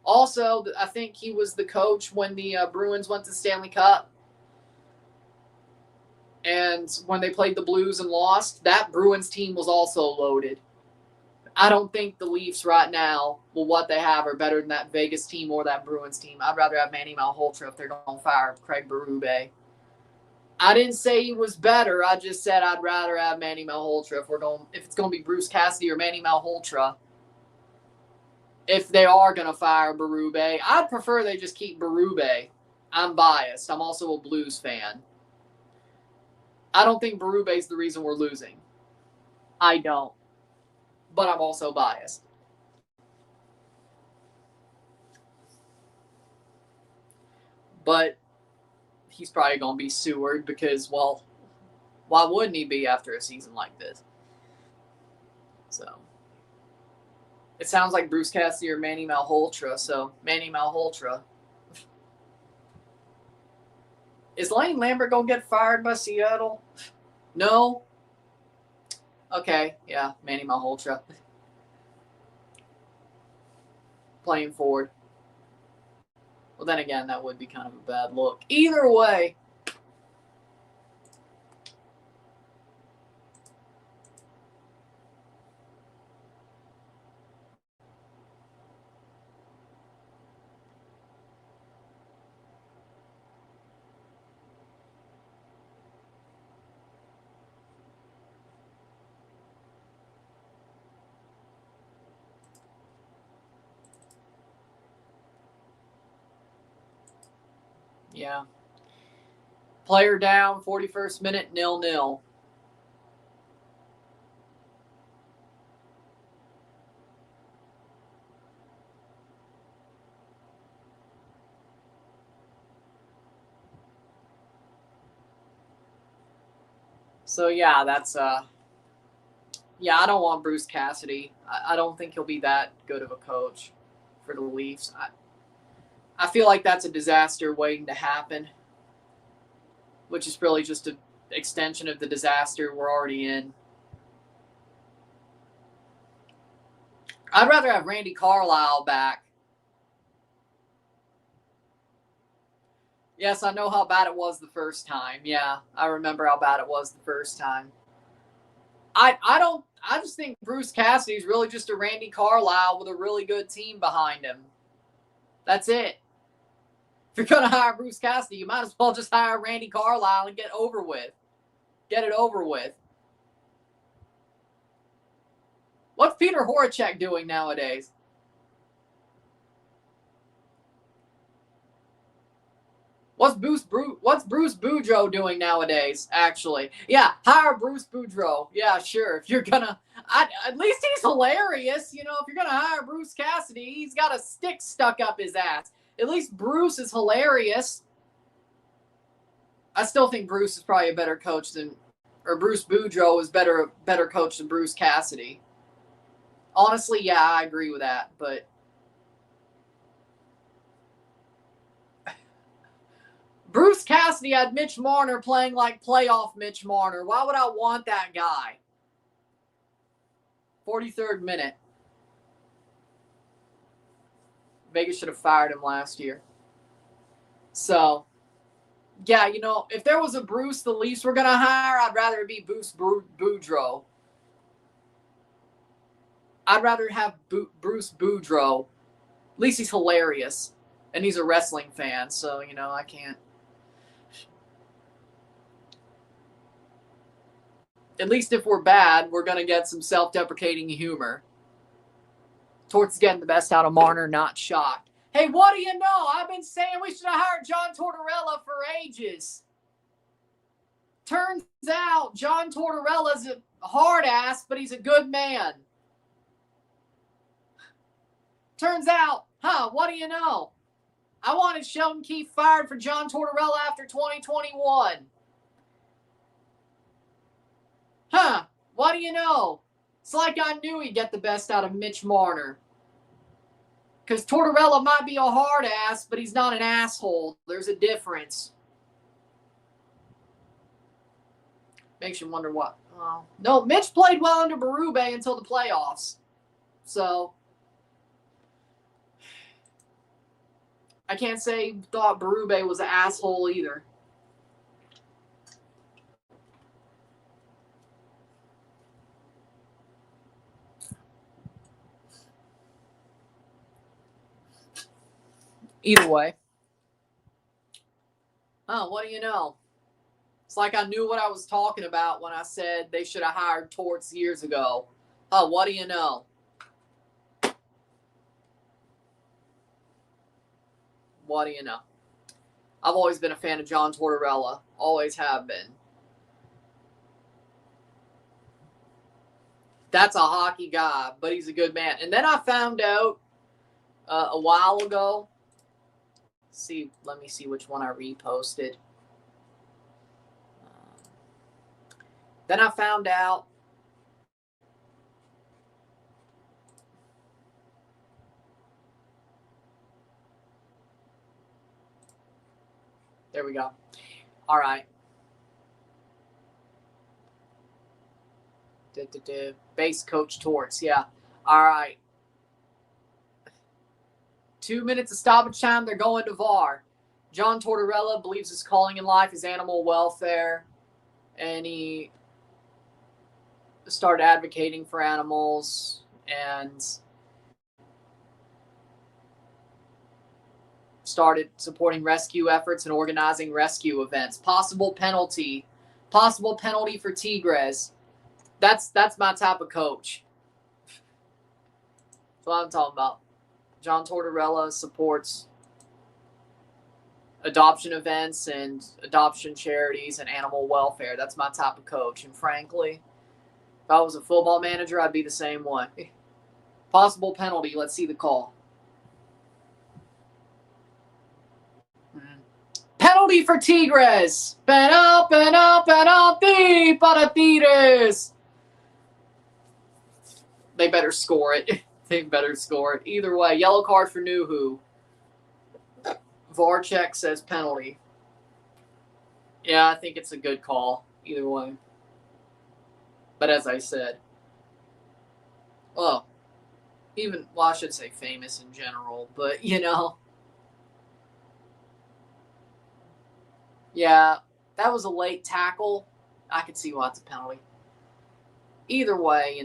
S1: Also, I think he was the coach when the Bruins went to the Stanley Cup. And when they played the Blues and lost, that Bruins team was also loaded. I don't think the Leafs right now, well, what they have are better than that Vegas team or that Bruins team. I'd rather have Manny Malhotra if they're going to fire Craig Berube. I didn't say he was better. I just said I'd rather have Manny Malhotra if it's going to be Bruce Cassidy or Manny Malhotra. If they are going to fire Berube, I'd prefer they just keep Berube. I'm biased. I'm also a Blues fan. I don't think Berube's the reason we're losing. I don't. But I'm also biased. But he's probably going to be Seward because, well, why wouldn't he be after a season like this? So, it sounds like Bruce Cassidy or Manny Malhotra, so Manny Malhotra. Is Lane Lambert going to get fired by Seattle? No? Okay, yeah, Manny Malhotra. Playing forward. Well, then again, that would be kind of a bad look. Either way. Yeah. Player down, 41st minute, 0-0. So, yeah, that's yeah, I don't want Bruce Cassidy. I don't think he'll be that good of a coach for the Leafs. I feel like that's a disaster waiting to happen, which is really just an extension of the disaster we're already in. I'd rather have Randy Carlyle back. Yes, I know how bad it was the first time. Yeah, I remember how bad it was the first time. I just think Bruce Cassidy is really just a Randy Carlyle with a really good team behind him. That's it. If you're going to hire Bruce Cassidy, you might as well just hire Randy Carlyle and get it over with. What's Peter Horacek doing nowadays? What's Bruce Boudreau doing nowadays, actually? Yeah, hire Bruce Boudreau. Yeah, sure. If you're going to, at least he's hilarious. You know, if you're going to hire Bruce Cassidy, he's got a stick stuck up his ass. At least Bruce is hilarious. I still think Bruce is probably a better coach than, or Bruce Boudreau is better coach than Bruce Cassidy. Honestly, yeah, I agree with that, but Bruce Cassidy had Mitch Marner playing like playoff Mitch Marner. Why would I want that guy? 43rd minute. Vegas should have fired him last year. So, yeah, you know, if there was a Bruce the Leafs were going to hire, I'd rather it be Bruce Boudreau. I'd rather have Bruce Boudreau. At least he's hilarious. And he's a wrestling fan, so, you know, I can't. At least if we're bad, we're going to get some self-deprecating humor. Torts getting the best out of Marner, not shocked. Hey, what do you know? I've been saying we should have hired John Tortorella for ages. Turns out John Tortorella's a hard ass, but he's a good man. Turns out, what do you know? I wanted Sheldon Keefe fired for John Tortorella after 2021. What do you know? It's like I knew he'd get the best out of Mitch Marner. Because Tortorella might be a hard ass, but he's not an asshole. There's a difference. Makes you wonder what. No, Mitch played well under Berube until the playoffs. So, I can't say he thought Berube was an asshole either. Either way. What do you know? It's like I knew what I was talking about when I said they should have hired Torts years ago. What do you know? What do you know? I've always been a fan of John Tortorella. Always have been. That's a hockey guy, but he's a good man. And then I found out a while ago. Let me see which one I reposted. Then I found out there we go. All right. Base coach Torts. Yeah. All right. 2 minutes of stoppage time. They're going to VAR. John Tortorella believes his calling in life is animal welfare. And he started advocating for animals and started supporting rescue efforts and organizing rescue events. Possible penalty for Tigres. That's my type of coach. That's what I'm talking about. John Tortorella supports adoption events and adoption charities and animal welfare. That's my type of coach. And frankly, if I was a football manager, I'd be the same way. Possible penalty. Let's see the call. Penalty for Tigres. Penalty para Tigres. They better score it. They better score it. Either way, yellow card for Nuhu. VAR check says penalty. Yeah, I think it's a good call. Either way. But as I said, well, I should say famous in general, but yeah, that was a late tackle. I could see why it's a penalty. Either way,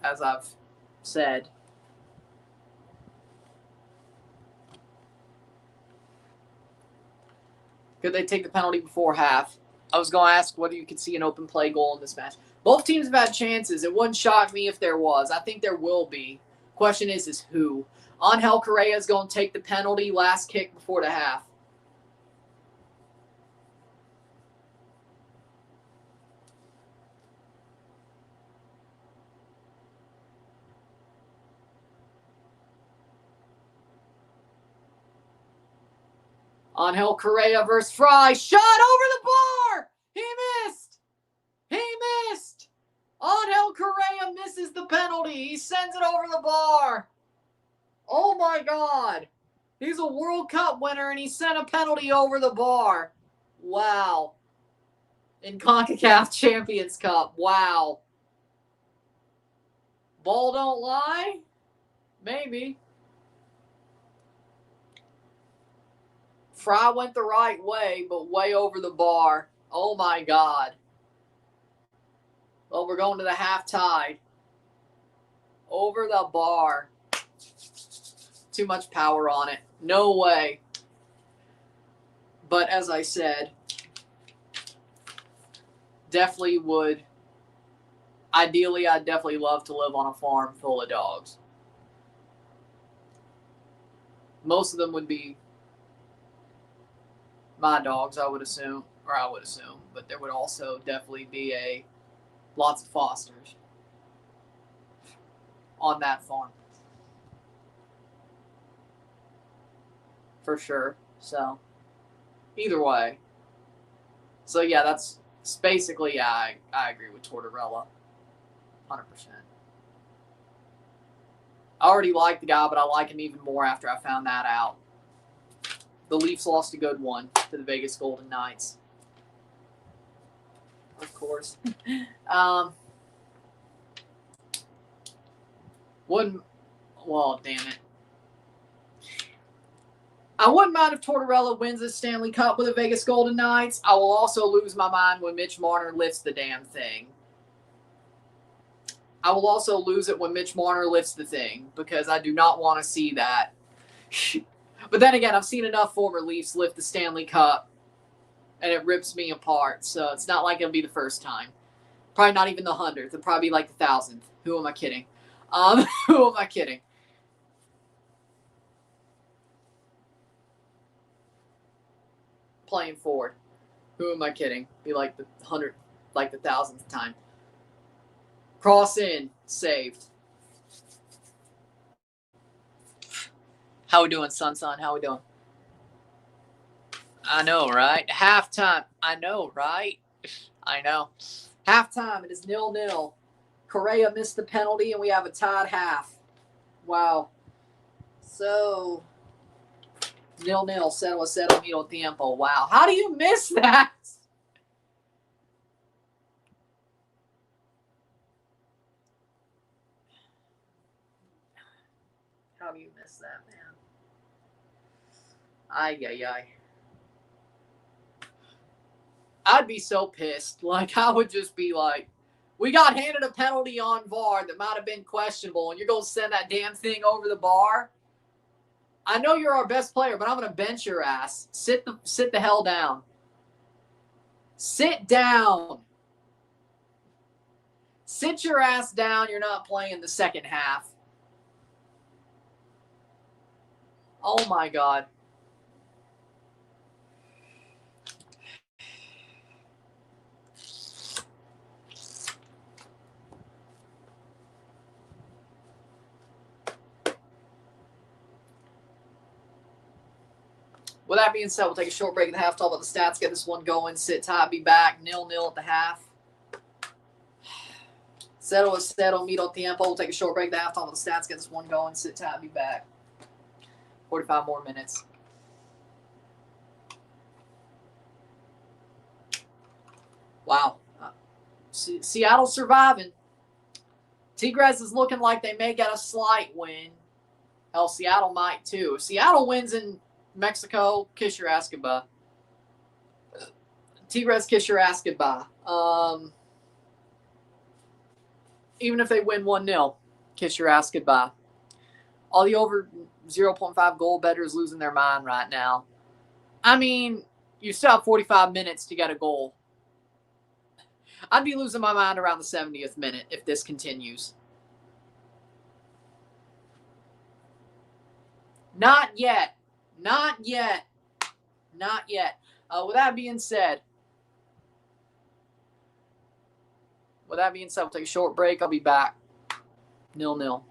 S1: as I've said, could they take the penalty before half? I was going to ask whether you could see an open play goal in this match. Both teams have had chances. It wouldn't shock me if there was. I think there will be. Question is who? Angel Correa is going to take the penalty last kick before the half. Angel Correa versus Fry. Shot over the bar. He missed. He missed. Angel Correa misses the penalty. He sends it over the bar. Oh, my God. He's a World Cup winner, and he sent a penalty over the bar. Wow. In CONCACAF Champions Cup. Wow. Ball don't lie? Maybe. Fry went the right way, but way over the bar. Oh, my God. Well, we're going to the half tide. Over the bar. Too much power on it. No way. But as I said, definitely would. Ideally, I'd definitely love to live on a farm full of dogs. Most of them would be my dogs, I would assume. But there would also definitely be lots of fosters on that farm. For sure. So, either way. So, yeah, that's basically, yeah, I agree with Tortorella. 100%. I already like the guy, but I like him even more after I found that out. The Leafs lost a good one to the Vegas Golden Knights. Of course. Well, damn it. I wouldn't mind if Tortorella wins the Stanley Cup with the Vegas Golden Knights. I will also lose my mind when Mitch Marner lifts the damn thing. I will also lose it when Mitch Marner lifts the thing because I do not want to see that. But then again, I've seen enough former Leafs lift the Stanley Cup and it rips me apart. So it's not like it'll be the first time. Probably not even the 100th. It'll probably be like the 1000th. Who am I kidding? Who am I kidding? Playing forward. Who am I kidding? Be like the 100th, like the 1000th time. Cross in, saved. How we doing, Sun? How we doing? I know, right? Halftime. I know, right? I know. Halftime, it is 0-0. Correa missed the penalty, and we have a tied half. Wow. So, 0-0. 0-0 medio tiempo. Wow. How do you miss that? How do you miss that, man? Ay. I'd be so pissed. Like, I would just be like, we got handed a penalty on VAR that might have been questionable, and you're going to send that damn thing over the bar? I know you're our best player, but I'm going to bench your ass. Sit the hell down. Sit down. Sit your ass down. You're not playing the second half. Oh, my God. With that being said, we'll take a short break at the half, talk about the stats, get this one going, sit tight, be back, 0-0 at the half. Settle, mito tiempo. We'll take a short break at the half, talk about the stats, get this one going, sit tight, be back. 45 more minutes. Wow. Seattle surviving. Tigres is looking like they may get a slight win. Hell, Seattle might too. If Seattle wins in Mexico, kiss your ass goodbye. Tigres, kiss your ass goodbye. Even if they win 1-0, kiss your ass goodbye. All the over 0.5 goal bettors losing their mind right now. I mean, you still have 45 minutes to get a goal. I'd be losing my mind around the 70th minute if this continues. Not yet. Not yet. Not yet. With that being said, we'll take a short break. I'll be back. 0-0.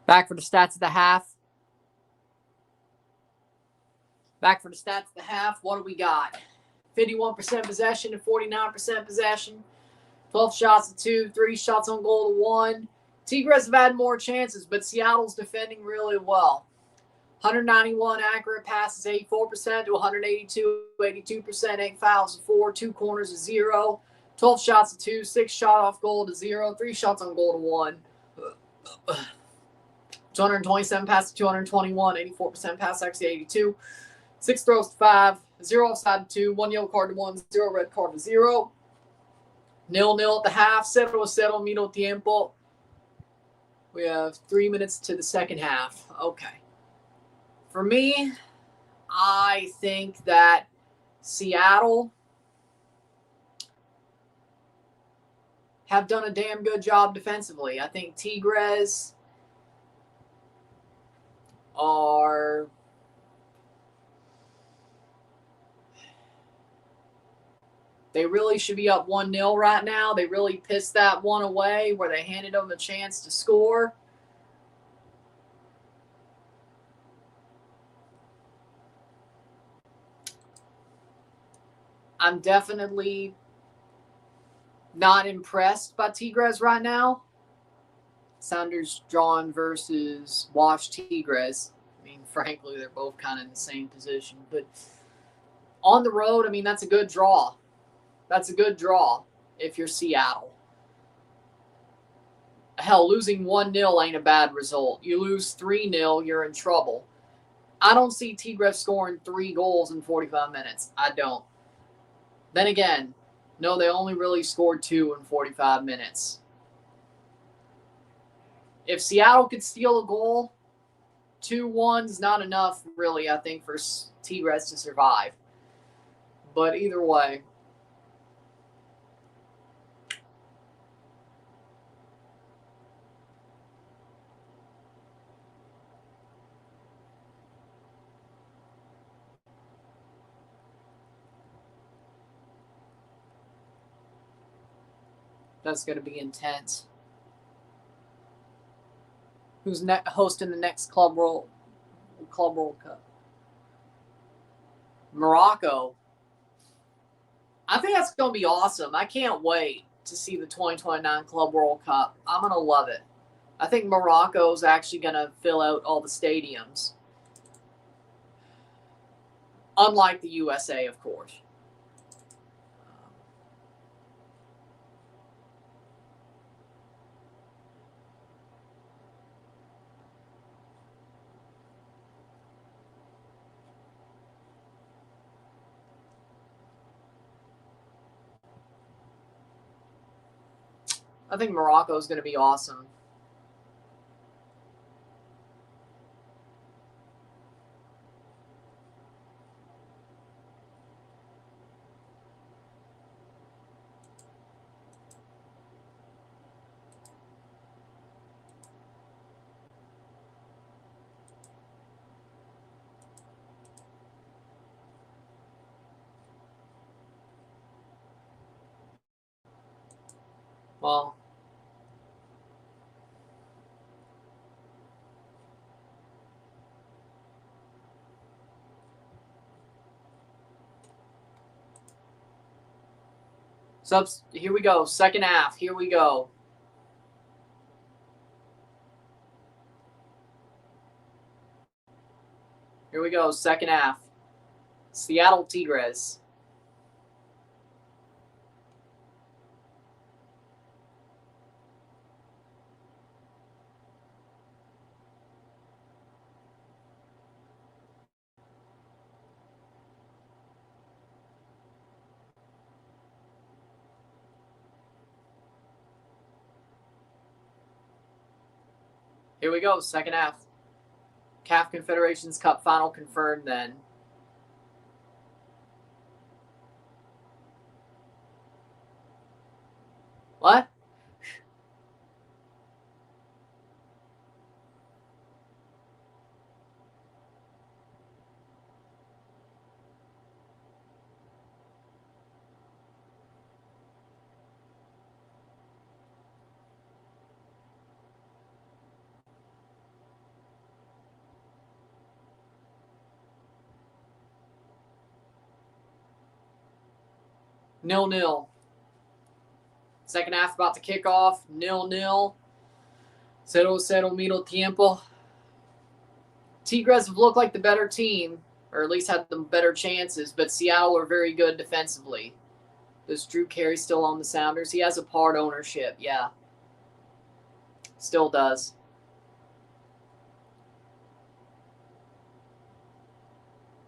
S1: Back for the stats of the half. Back for the stats of the half. What do we got? 51% possession and 49% possession. 12 shots to 2, 3 shots on goal to 1. Tigres have had more chances, but Seattle's defending really well. 191 accurate passes, 84% to 182, 82%, 8 fouls to 4, 2 corners to 0, 12 shots to 2, 6 shot off goal to 0, 3 shots on goal to 1. 227 passes to 221, 84% pass accuracy, 82. 6 throws to 5, 0 offside to 2, 1 yellow card to 1, 0 red card to 0. 0-0 at the half, 0-0 minuto tiempo. We have 3 minutes to the second half. Okay. For me, I think that Seattle have done a damn good job defensively. I think Tigres are they really should be up 1-0 right now. They really pissed that one away where they handed them a chance to score. I'm definitely not impressed by Tigres right now. Sounders drawn versus Wash Tigres. I mean, frankly, they're both kind of in the same position. But on the road, I mean, that's a good draw. That's a good draw if you're Seattle. Hell, losing 1-0 ain't a bad result. You lose 3-0, you're in trouble. I don't see Tigres scoring 3 goals in 45 minutes. I don't. Then again, no, they only really scored 2 in 45 minutes. If Seattle could steal a goal, 2-1's not enough, really, I think, for Tigres to survive. But either way, that's going to be intense. Who's hosting the next Club World Cup? Morocco. I think that's going to be awesome. I can't wait to see the 2029 Club World Cup. I'm going to love it. I think Morocco's actually going to fill out all the stadiums. Unlike the USA, of course. I think Morocco is going to be awesome. Well, here we go. Second half. Here we go. Here we go. Second half. Seattle Tigres. Here we go. Second half. CAF Confederations Cup final confirmed then. What? 0-0. Second half about to kick off. 0-0. 0-0 middle tiempo. Tigres have looked like the better team, or at least had the better chances, but Seattle are very good defensively. Is Drew Carey still on the Sounders? He has a part ownership, yeah. Still does.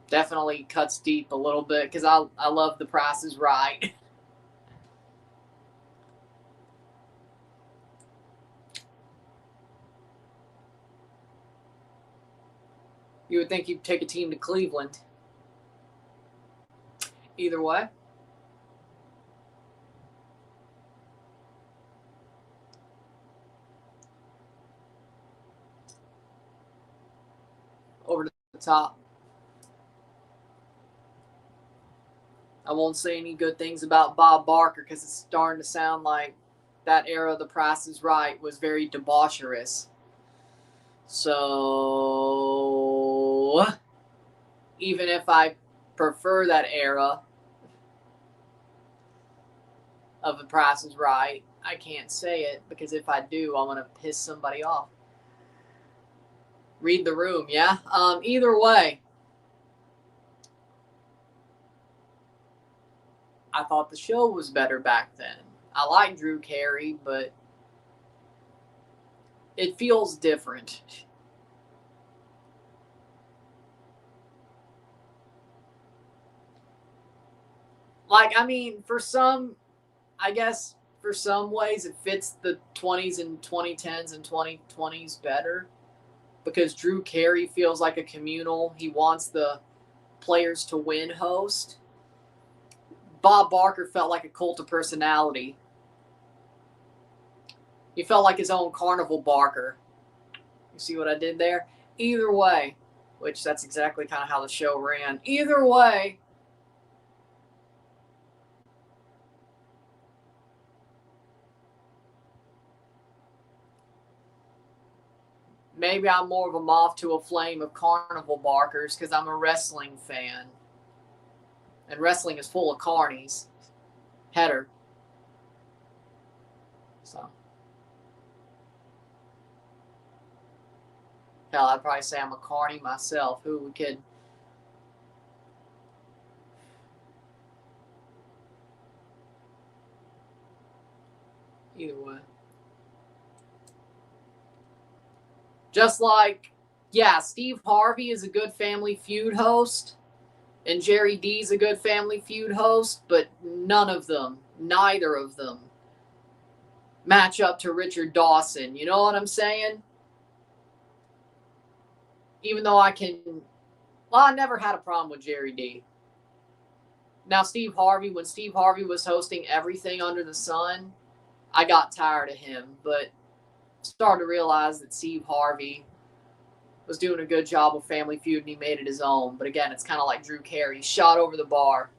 S1: Definitely cuts deep a little bit because I love The Price is Right. You would think you'd take a team to Cleveland. Either way. Over to the top. I won't say any good things about Bob Barker because it's starting to sound like that era of The Price is Right was very debaucherous. So, even if I prefer that era of The Price is Right, I can't say it because if I do, I'm going to piss somebody off. Read the room, yeah? Either way, I thought the show was better back then. I like Drew Carey, but it feels different. Like, I mean, for some, I guess for some ways it fits the 20s and 2010s and 2020s better because Drew Carey feels like a communal, he wants the players to win host. Bob Barker felt like a cult of personality. He felt like his own Carnival Barker. You see what I did there? Either way, which that's exactly kind of how the show ran. Either way, maybe I'm more of a moth to a flame of Carnival Barkers because I'm a wrestling fan. And wrestling is full of carnies. Header. So. Hell, I'd probably say I'm a carny myself. Who would kid? Either way. Just like, yeah, Steve Harvey is a good Family Feud host. And Jerry D's a good Family Feud host, but none of them, neither of them, match up to Richard Dawson. You know what I'm saying? Even though I never had a problem with Jerry D. Now, Steve Harvey, when Steve Harvey was hosting everything under the sun, I got tired of him, but started to realize that Steve Harvey was doing a good job with Family Feud and he made it his own. But again, it's kind of like Drew Carey, shot over the bar.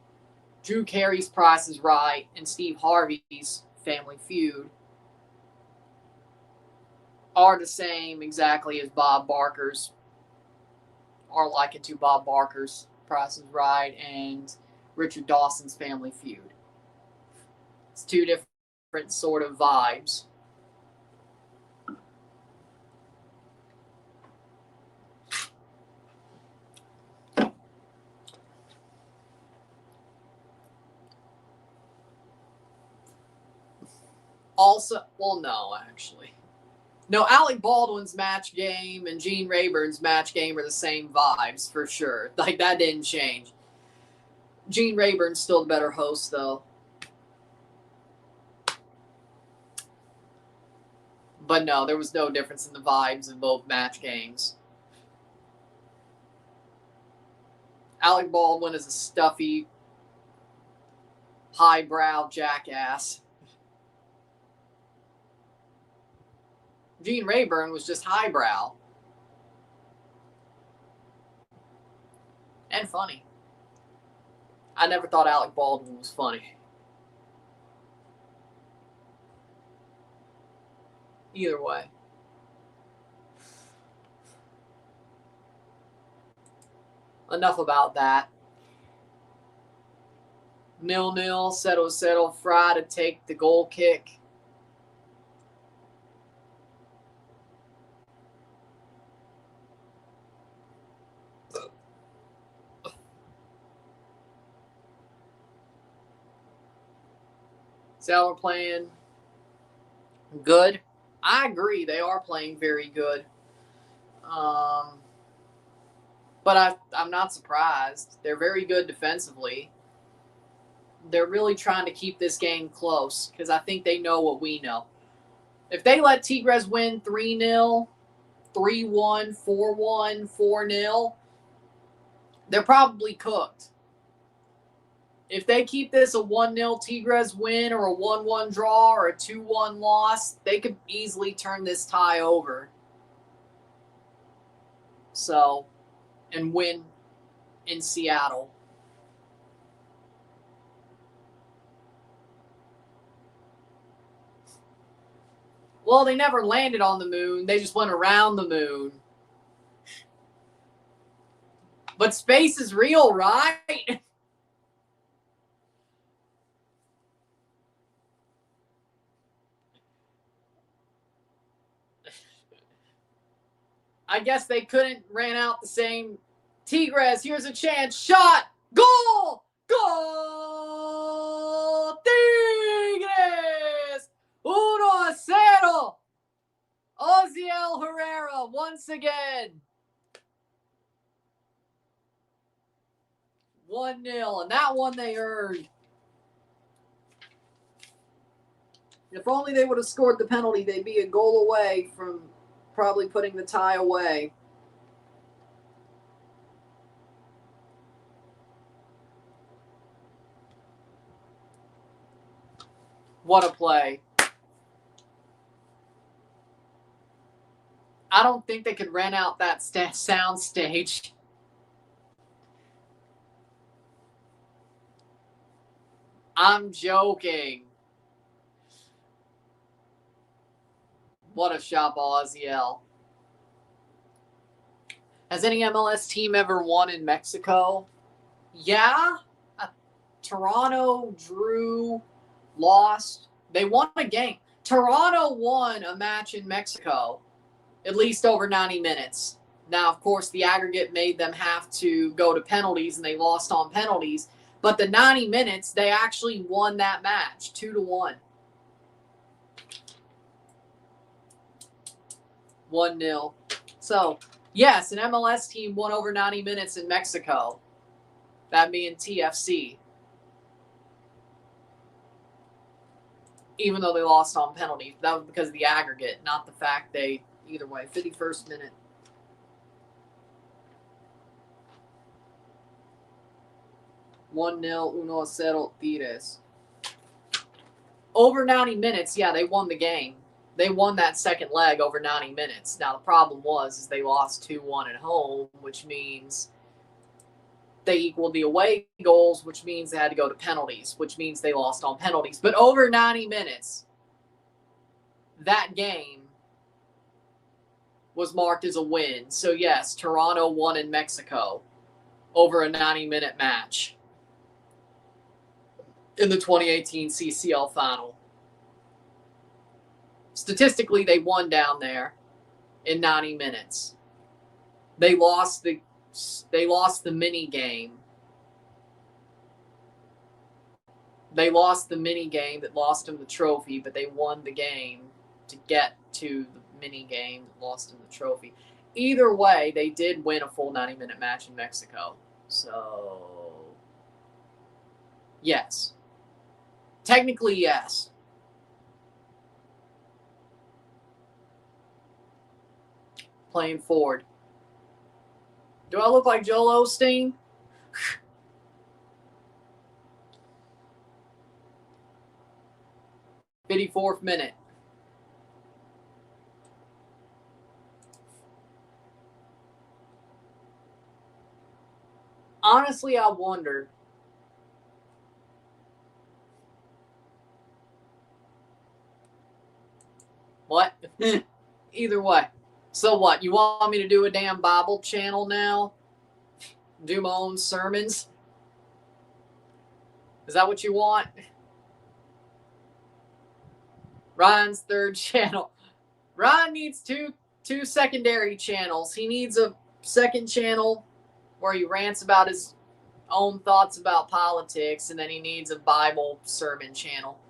S1: Drew Carey's Price is Right and Steve Harvey's Family Feud are the same exactly as Bob Barker's, or like it to Bob Barker's Price is Right and Richard Dawson's Family Feud. It's two different sort of vibes. Also, well, no, actually. No, Alec Baldwin's match game and Gene Rayburn's match game are the same vibes, for sure. Like, that didn't change. Gene Rayburn's still the better host, though. But no, there was no difference in the vibes in both match games. Alec Baldwin is a stuffy, highbrow jackass. Gene Rayburn was just highbrow. And funny. I never thought Alec Baldwin was funny. Either way. Enough about that. 0-0. Settle. Fry to take the goal kick. Seattle playing good. I agree. They are playing very good. But I'm not surprised. They're very good defensively. They're really trying to keep this game close because I think they know what we know. If they let Tigres win 3-0, 3-1, 4-1, 4-0, they're probably cooked. If they keep this a 1-0 Tigres win or a 1-1 draw or a 2-1 loss, they could easily turn this tie over. So, and win in Seattle. Well, they never landed on the moon. They just went around the moon. But space is real, right? I guess they couldn't ran out the same. Tigres, here's a chance. Shot. Goal! Goal! Tigres! 1-0. Oziel Herrera once again. 1-0, and that one they earned. If only they would have scored the penalty, they'd be a goal away from probably putting the tie away. What a play. I don't think they could rent out that sound stage. I'm joking. What a shot ball, Oziel. Has any MLS team ever won in Mexico? Yeah. Toronto drew, lost. They won a game. Toronto won a match in Mexico, at least over 90 minutes. Now, of course, the aggregate made them have to go to penalties, and they lost on penalties. But the 90 minutes, they actually won that match, 2-1. 1-0. So, yes, an MLS team won over 90 minutes in Mexico. That being TFC. Even though they lost on penalties. That was because of the aggregate, not the fact they, either way, 51st minute. One 1-0 Tigres. Over 90 minutes, yeah, they won the game. They won that second leg over 90 minutes. Now, the problem was they lost 2-1 at home, which means they equaled the away goals, which means they had to go to penalties, which means they lost on penalties. But over 90 minutes, that game was marked as a win. So, yes, Toronto won in Mexico over a 90-minute match in the 2018 CCL final. Statistically, they won down there in 90 minutes. They lost the mini game. They lost the mini game that lost them the trophy, but they won the game to get to the mini game that lost them the trophy. Either way, they did win a full 90-minute match in Mexico. So, yes. Technically, yes. Playing forward. Do I look like Joel Osteen? '54th minute. Honestly, I wonder. What? Either way. So what? You want me to do a damn Bible channel now? Do my own sermons? Is that what you want? Ryan's third channel. Ryan needs two secondary channels. He needs a second channel where he rants about his own thoughts about politics, and then he needs a Bible sermon channel.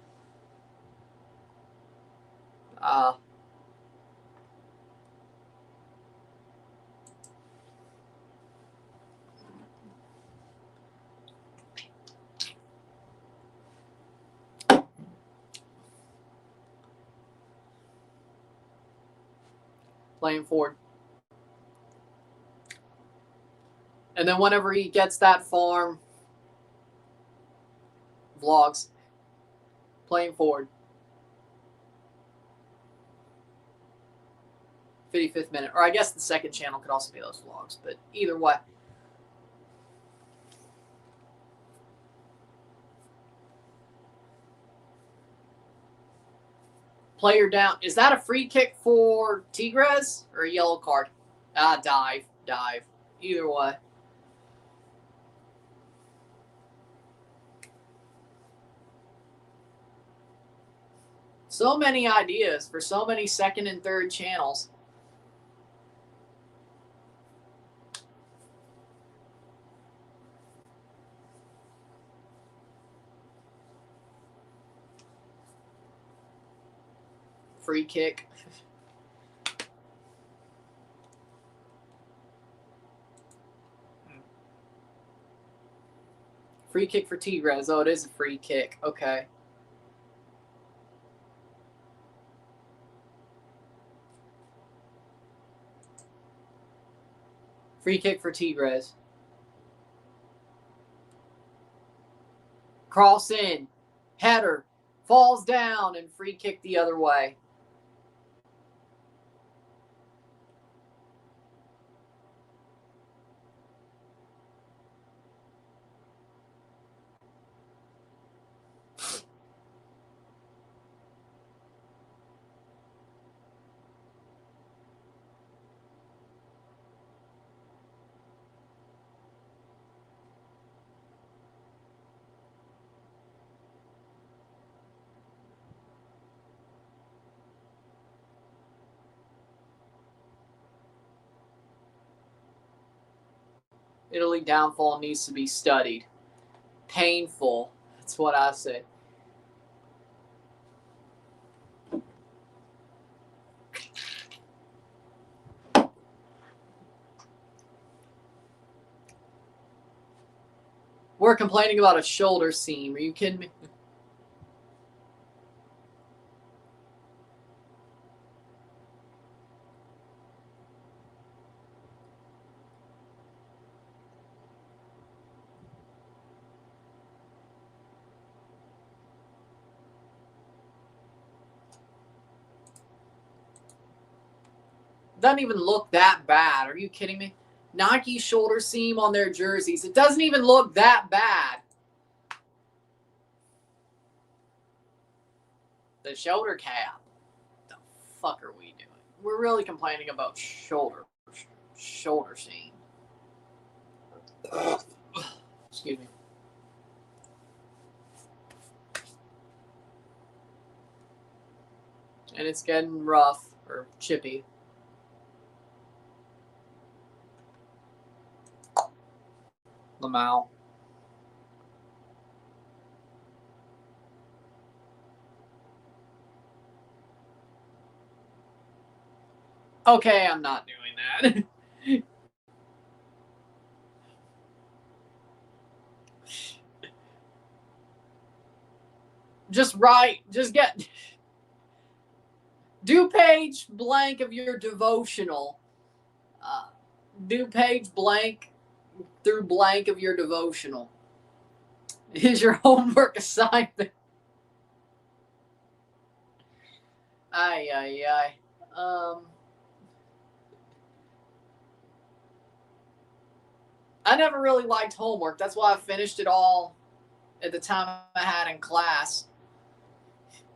S1: Playing forward. And then whenever he gets that farm, vlogs. Playing forward. 55th minute. Or I guess the second channel could also be those vlogs, but either way. Player down. Is that a free kick for Tigres or a yellow card? Dive. Either way. So many ideas for so many second and third channels. Free kick. Free kick for Tigres. Oh, it is a free kick. Okay. Free kick for Tigres. Cross in. Header. Falls down and free kick the other way. Italy downfall needs to be studied. Painful. That's what I say. We're complaining about a shoulder seam. Are you kidding me? Doesn't even look that bad. Are you kidding me? Nike shoulder seam on their jerseys. It doesn't even look that bad. The shoulder cap. The fuck are we doing? We're really complaining about shoulder seam. Excuse me. And it's getting rough or chippy. Lamau. Okay, I'm not doing that. Do page blank of your devotional. Do page blank through blank of your devotional. Is your homework assignment. Ay. I never really liked homework. That's why I finished it all at the time I had in class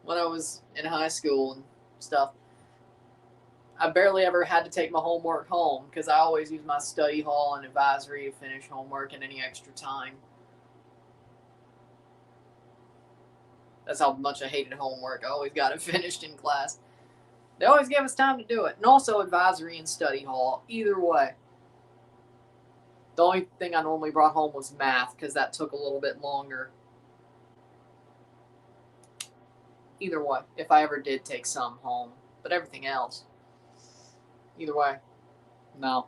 S1: when I was in high school and stuff. I barely ever had to take my homework home because I always use my study hall and advisory to finish homework and any extra time. That's how much I hated homework. I always got it finished in class. They always gave us time to do it. And also advisory and study hall. Either way. The only thing I normally brought home was math because that took a little bit longer. Either way, if I ever did take some home. But everything else, either way, no.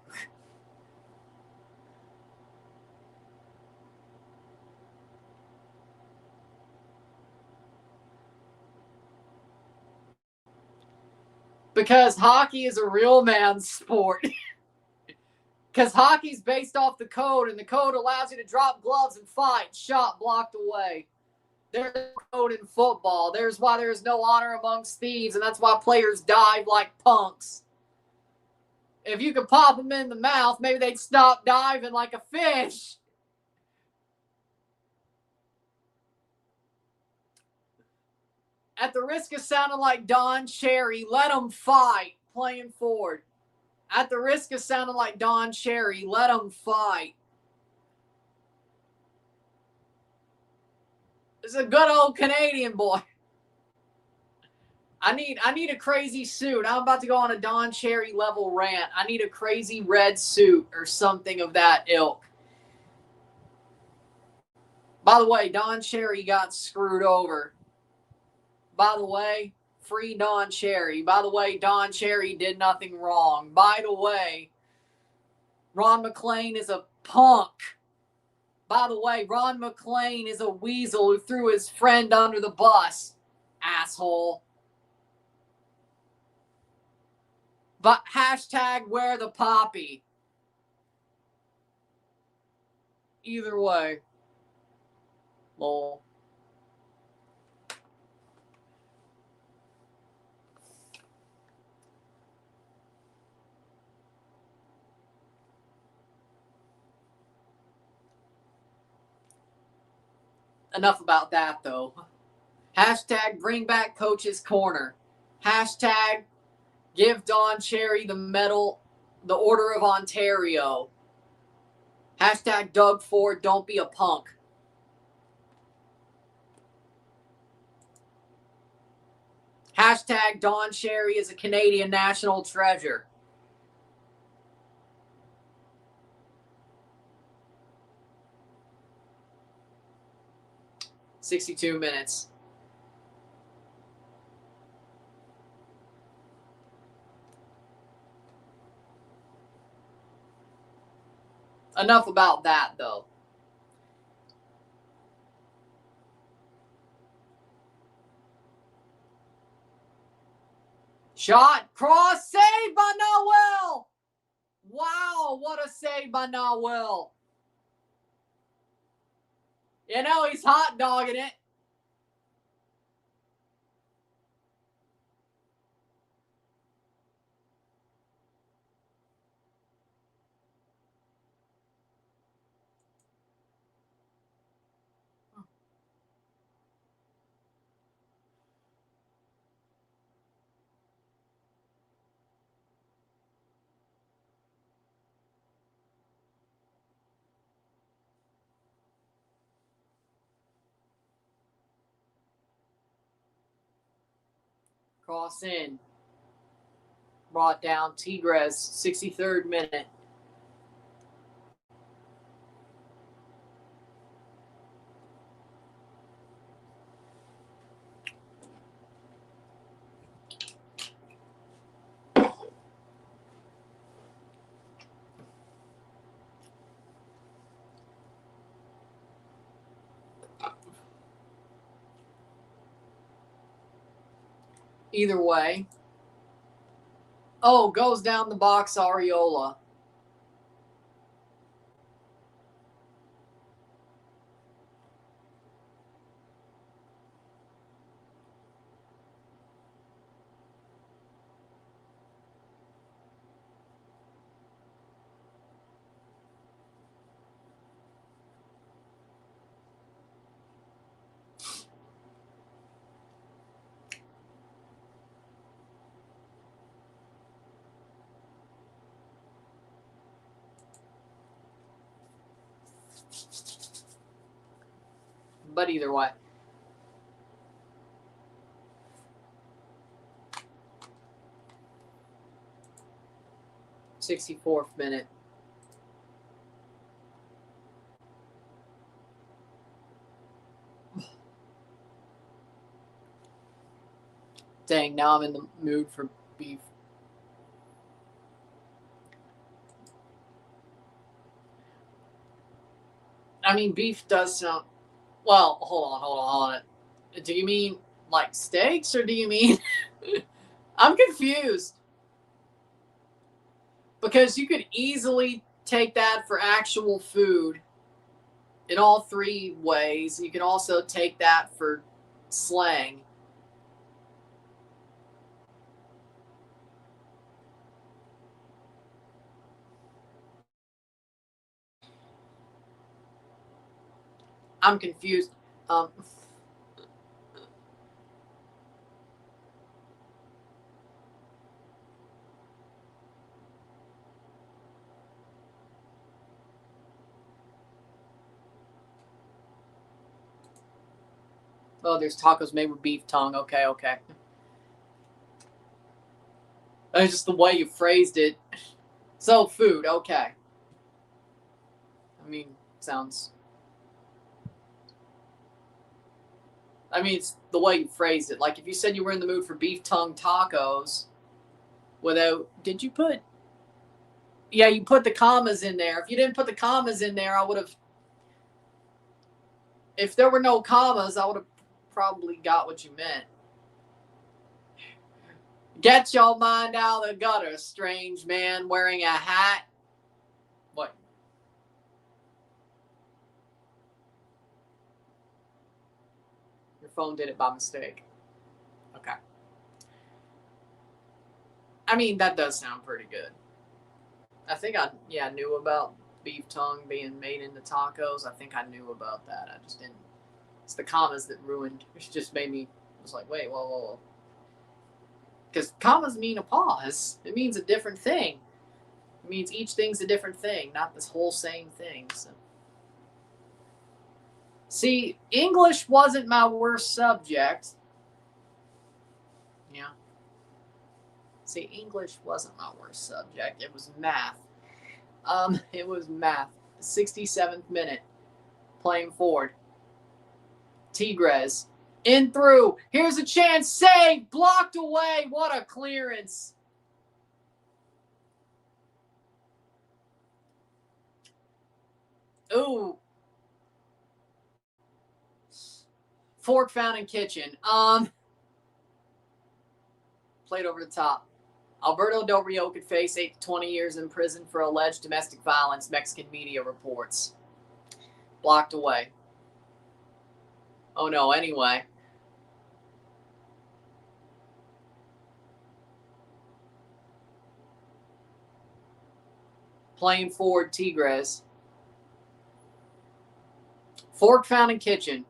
S1: Because hockey is a real man's sport. Because hockey's based off the code, and the code allows you to drop gloves and fight, shot blocked away. There's no code in football. There's why there's no honor amongst thieves, and that's why players dive like punks. If you could pop them in the mouth, maybe they'd stop diving like a fish. At the risk of sounding like Don Cherry, let them fight, playing forward. At the risk of sounding like Don Cherry, let them fight. This is a good old Canadian boy. I need a crazy suit. I'm about to go on a Don Cherry level rant. I need a crazy red suit or something of that ilk. By the way, Don Cherry got screwed over. By the way, free Don Cherry. By the way, Don Cherry did nothing wrong. By the way, Ron McClain is a punk. By the way, Ron McClain is a weasel who threw his friend under the bus. Asshole. But hashtag wear the poppy. Either way. Lol. Enough about that, though. Hashtag bring back Coach's Corner. Hashtag give Don Cherry the medal, the Order of Ontario. Hashtag Doug Ford, don't be a punk. Hashtag Don Cherry is a Canadian national treasure. "62 minutes. Enough about that, though. Shot, cross, saved by Noel. Wow, what a save by Noel. You know, he's hot dogging it. Cross in. Brought down Tigres, 63rd minute. Either way. Oh, goes down the box, Ariola. But either way. 64th minute. Dang, now I'm in the mood for beef. I mean, beef does sound... Well, hold on. Do you mean like steaks or do you mean... I'm confused. Because you could easily take that for actual food in all three ways. You can also take that for slang. I'm confused. Oh, there's tacos made with beef tongue. Okay. That's just the way you phrased it. So, food. Okay. I mean, sounds... I mean, it's the way you phrased it. Like, if you said you were in the mood for beef tongue tacos without... Did you put... Yeah, you put the commas in there. If you didn't put the commas in there, I would have... If there were no commas, I would have probably got what you meant. Get your mind out of the gutter, strange man wearing a hat. What? Your phone did it by mistake. Okay. I mean, that does sound pretty good. I think I knew about beef tongue being made into tacos. I think I knew about that. I just didn't. It's the commas that ruined. It just made me... I was like, wait, whoa. Because commas mean a pause. It means a different thing. It means each thing's a different thing, not this whole same thing. So. See, English wasn't my worst subject. Yeah. See, English wasn't my worst subject. It was math. It was math. 67th minute. Playing forward. Tigres. In through. Here's a chance. Save. Blocked away. What a clearance. Ooh. Fork found in kitchen. Played over the top. Alberto Del Rio could face 8 to 20 years in prison for alleged domestic violence, Mexican media reports. Blocked away. Oh no, anyway. Playing forward, Tigres. Fork found in kitchen.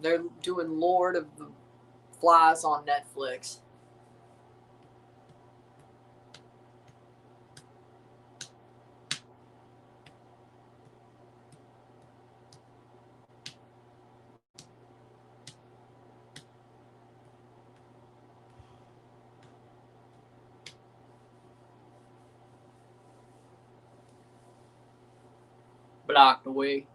S1: They're doing Lord of the Flies on Netflix. Blocked away.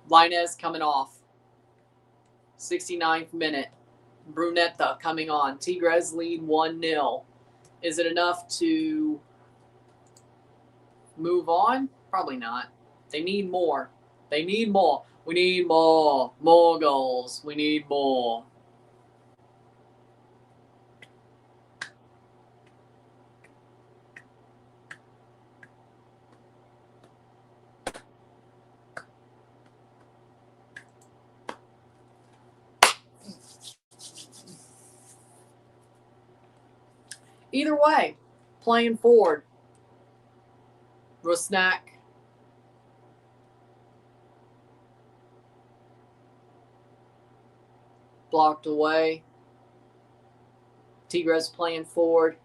S1: Linez coming off. 69th minute. Brunetta coming on. Tigres lead 1-0. Is it enough to move on? Probably not. They need more. They need more. We need more. More goals. We need more. Either way, playing forward. Rusnak. blocked away. Tigres playing forward.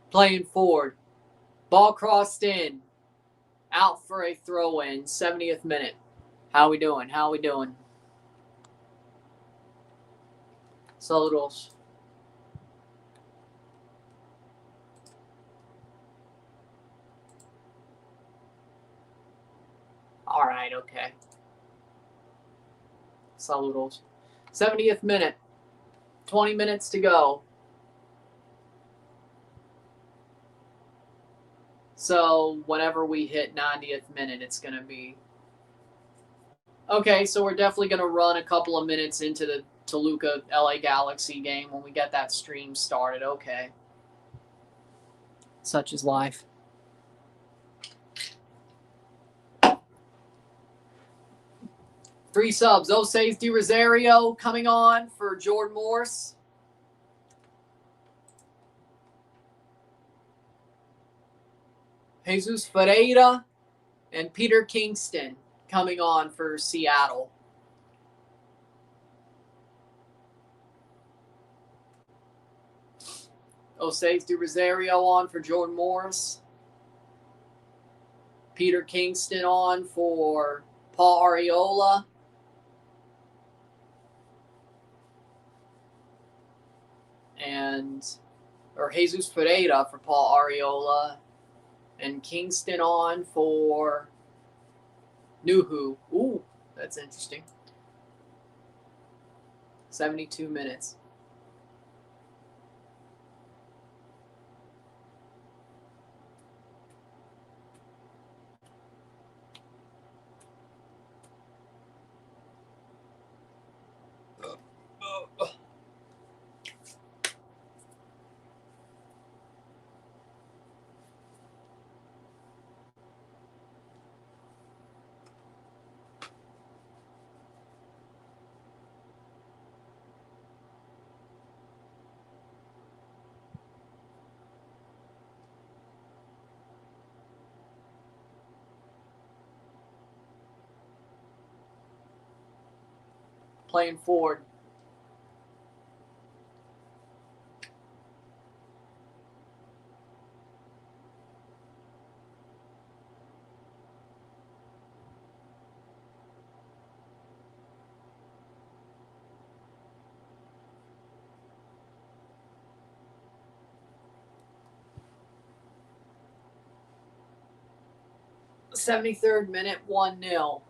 S1: Playing forward. Ball crossed in. Out for a throw-in. 70th minute. How we doing? How we doing? Saludos. All right, okay. Saludos. 70th minute. 20 minutes to go. So whenever we hit 90th minute, it's going to be... Okay, so we're definitely going to run a couple of minutes into the Toluca LA Galaxy game when we get that stream started. Okay. Such is life. Three subs. Oseis de Rosario coming on for Jordan Morse. Jesus Ferreira and Peter Kingston coming on for Seattle. Oseis de Rosario on for Jordan Morris. Peter Kingston on for Paul Arriola. Or Jesus Ferreira for Paul Arriola. And Kingston on for Nuhu. Ooh, that's interesting. 72 minutes. Playing forward. The 73rd minute, 1-0.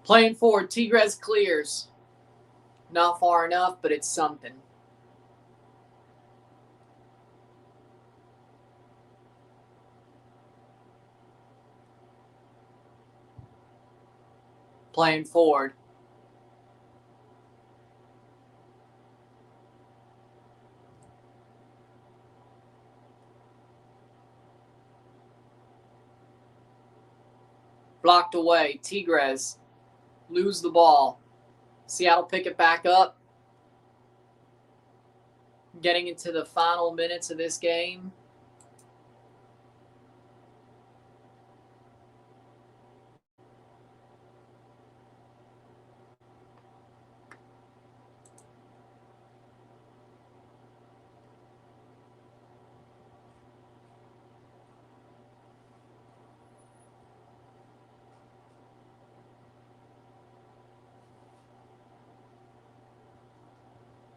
S1: Playing forward, Tigres clears. Not far enough, but it's something. Playing forward. Blocked away. Tigres lose the ball. Seattle pick it back up. Getting into the final minutes of this game.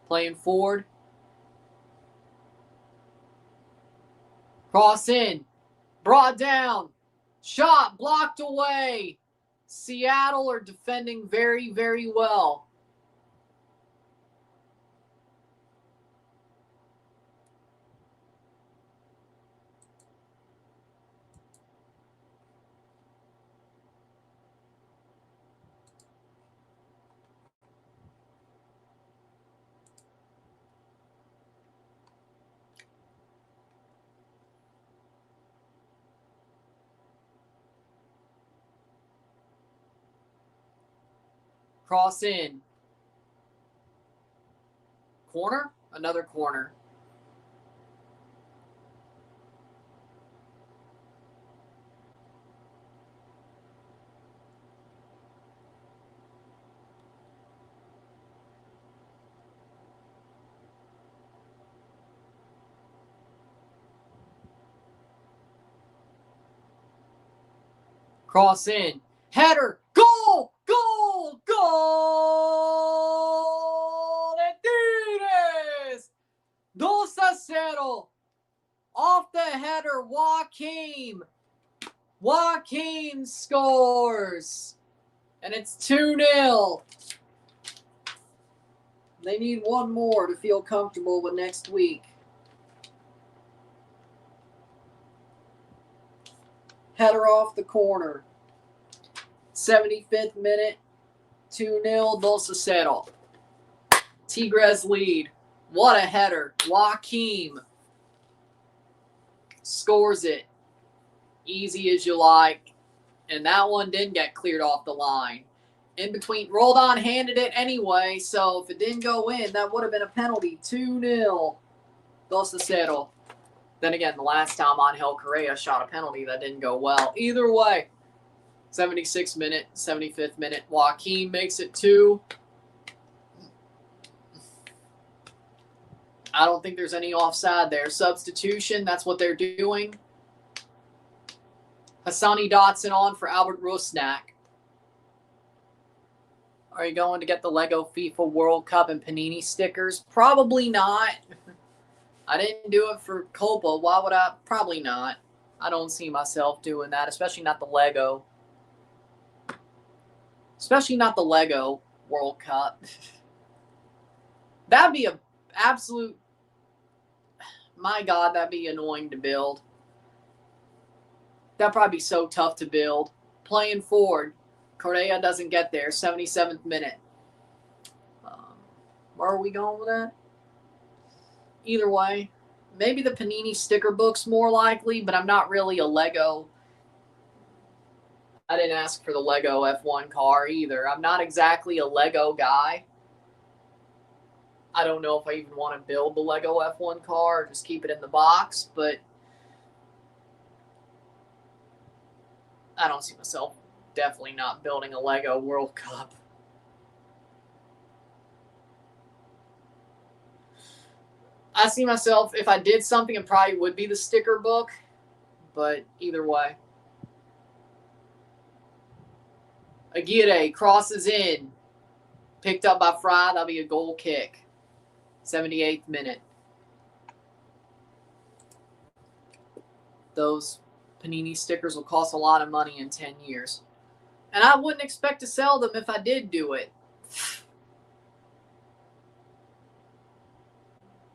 S1: Playing forward. Cross in. Brought down. Shot blocked away. Seattle are defending very, very well. Cross in. Corner? Another corner. Cross in. Header. Goal! Goal! Goal! De Tigres! 2-0. Off the header, Joaquim. Joaquim scores. And it's 2-0. They need one more to feel comfortable with next week. Header off the corner. 75th minute. 2-0, 2-0. Tigres lead. What a header. Joaquim scores it. Easy as you like. And that one didn't get cleared off the line. In between, rolled on, handed it anyway. So if it didn't go in, that would have been a penalty. 2-0. 2-0. Then again, the last time Angel Correa shot a penalty that didn't go well. Either way, 76th minute, 75th minute. Joaquim makes it 2. I don't think there's any offside there. Substitution, that's what they're doing. Hassani Dotson on for Albert Rusnak. Are you going to get the Lego FIFA World Cup and Panini stickers? Probably not. I didn't do it for Copa. Why would I? Probably not. I don't see myself doing that, especially not the Lego. Especially not the Lego World Cup. That'd be an absolute... My God, that'd be annoying to build. That'd probably be so tough to build. Playing forward. Correa doesn't get there. 77th minute. Where are we going with that? Either way. Maybe the Panini sticker book's more likely, but I'm not really a Lego. I didn't ask for the Lego F1 car either. I'm not exactly a Lego guy. I don't know if I even want to build the Lego F1 car or just keep it in the box, but I don't see myself definitely not building a Lego World Cup. I see myself, if I did something, it probably would be the sticker book, but either way. Aguirre crosses in. Picked up by Fry. That'll be a goal kick. 78th minute. Those Panini stickers will cost a lot of money in 10 years. And I wouldn't expect to sell them if I did do it.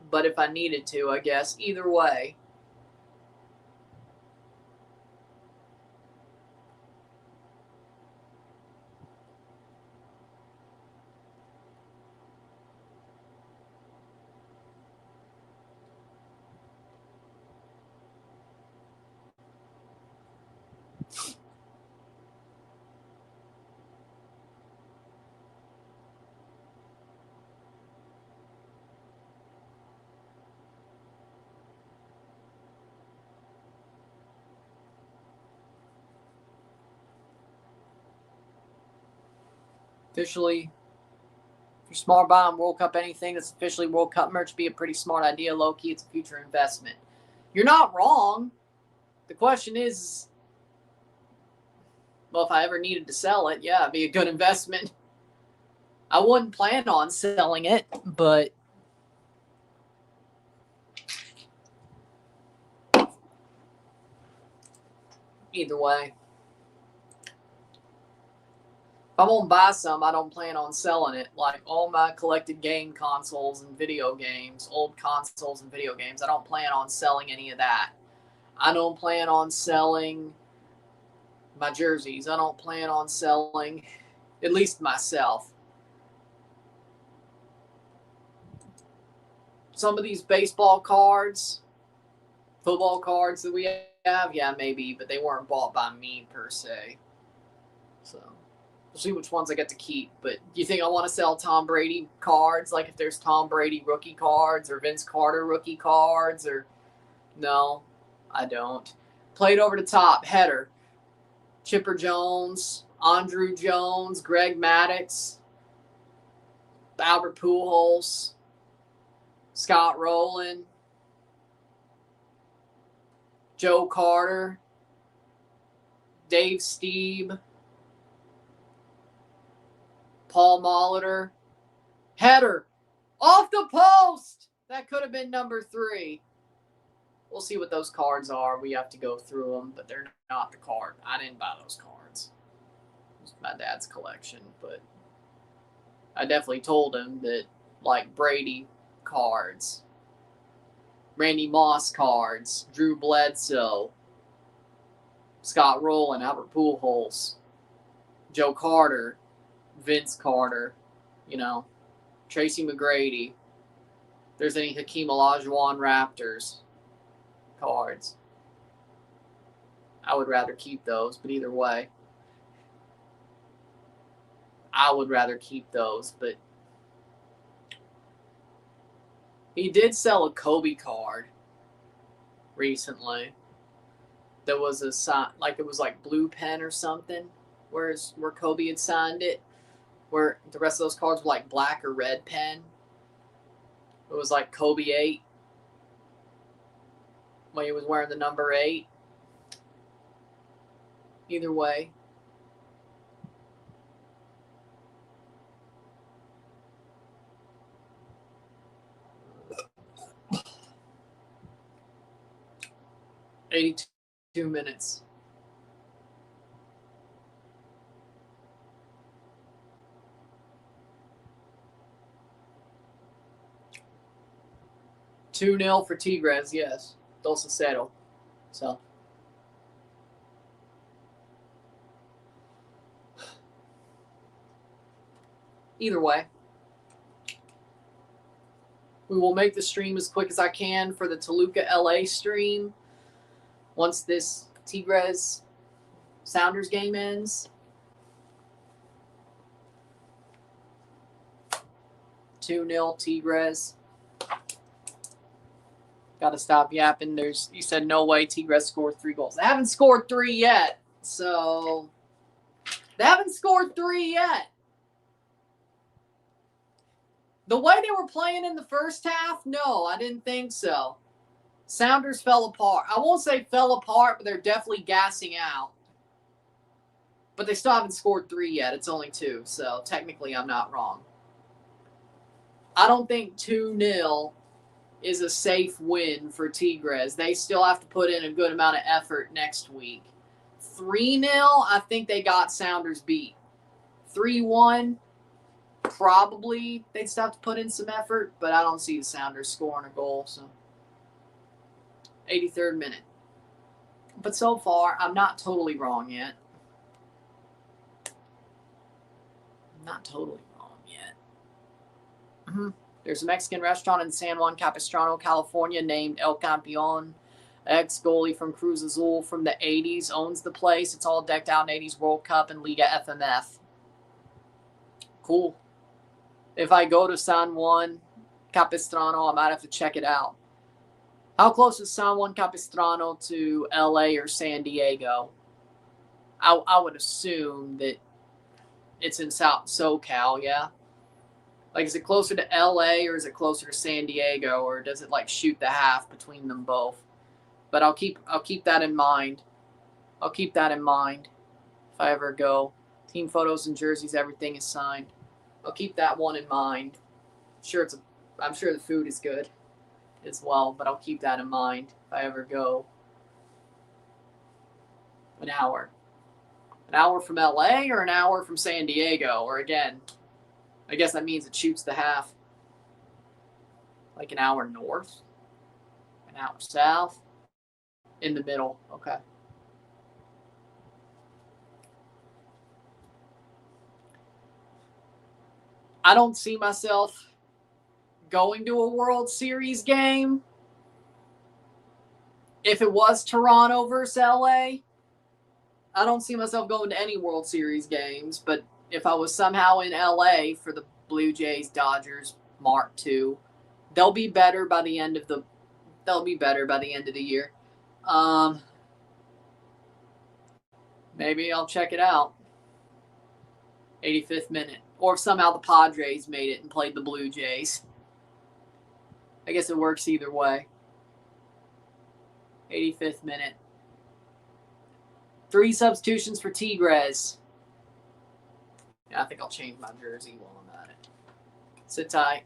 S1: But if I needed to, I guess. Either way. Officially, if you're smart buying World Cup anything that's officially World Cup merch, be a pretty smart idea. Low key, it's a future investment. You're not wrong. The question is, well, if I ever needed to sell it, yeah, it'd be a good investment. I wouldn't plan on selling it, but either way. I'm going to buy some, I don't plan on selling it. Like all my collected game consoles and video games, old consoles and video games, I don't plan on selling any of that. I don't plan on selling my jerseys. I don't plan on selling, at least myself. Some of these baseball cards, football cards that we have, yeah, maybe, but they weren't bought by me per se. So we'll see which ones I get to keep. But do you think I want to sell Tom Brady cards? Like if there's Tom Brady rookie cards or Vince Carter rookie cards or no, I don't. Played over the top, header. Chipper Jones, Andrew Jones, Greg Maddux, Albert Pujols, Scott Rowland, Joe Carter, Dave Stieb, Paul Molitor, header, off the post. That could have been number 3. We'll see what those cards are. We have to go through them, but they're not the card. I didn't buy those cards. It was my dad's collection, but I definitely told him that, like Brady cards, Randy Moss cards, Drew Bledsoe, Scott Rowland, Albert Pujols, Joe Carter, Vince Carter, Tracy McGrady. If there's any Hakeem Olajuwon Raptors cards, I would rather keep those, but either way, I would rather keep those. But he did sell a Kobe card recently that was a sign, like it was like blue pen or something, where Kobe had signed it, where the rest of those cards were like black or red pen. It was like Kobe 8 when he was wearing the number 8. Either way, $82 minutes. $2-0 for Tigres, yes. 2-0. So either way, we will make the stream as quick as I can for the Toluca LA stream once this Tigres Sounders game ends. 2-0 Tigres. Got to stop yapping. You said no way Tigres scored 3 goals. They haven't scored 3 yet. So they haven't scored 3 yet. The way they were playing in the first half, no, I didn't think so. Sounders fell apart. I won't say fell apart, but they're definitely gassing out. But they still haven't scored 3 yet. It's only 2, so technically I'm not wrong. I don't think 2-0 is a safe win for Tigres. They still have to put in a good amount of effort next week. 3-0, I think they got Sounders beat. 3-1, probably they'd still have to put in some effort, but I don't see the Sounders scoring a goal. So 83rd minute. But so far, I'm not totally wrong yet. Not totally wrong yet. There's a Mexican restaurant in San Juan Capistrano, California named El Campeon. Ex-goalie from Cruz Azul from the 80s owns the place. It's all decked out in 80s World Cup and Liga FMF. Cool. If I go to San Juan Capistrano, I might have to check it out. How close is San Juan Capistrano to LA or San Diego? I would assume that it's in South SoCal, yeah? Like, is it closer to LA or is it closer to San Diego, or does it like shoot the half between them both? But I'll keep that in mind. I'll keep that in mind if I ever go. Team photos and jerseys, everything is signed. I'll keep that one in mind. I'm sure the food is good as well, but I'll keep that in mind if I ever go an hour An hour from LA or an hour from San Diego? Or again, I guess that means it shoots the half. Like an hour north, an hour south, in the middle. Okay. I don't see myself going to a World Series game. If it was Toronto versus LA, I don't see myself going to any World Series games. But if I was somehow in LA for the Blue Jays, Dodgers, Mark II, they'll be better by the end of the year. Maybe I'll check it out. 85th minute. Or if somehow the Padres made it and played the Blue Jays. I guess it works either way. 85th minute. 3 substitutions for Tigres. Yeah, I think I'll change my jersey while I'm at it. Sit tight.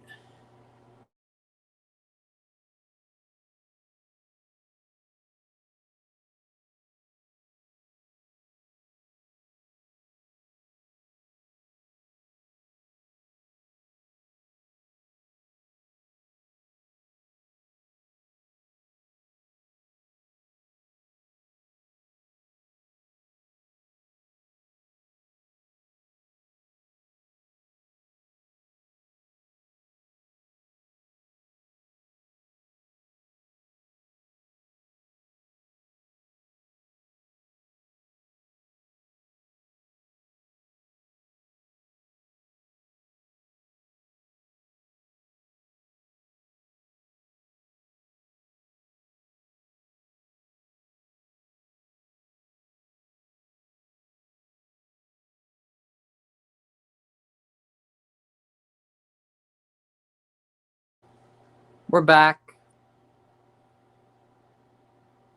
S1: We're back.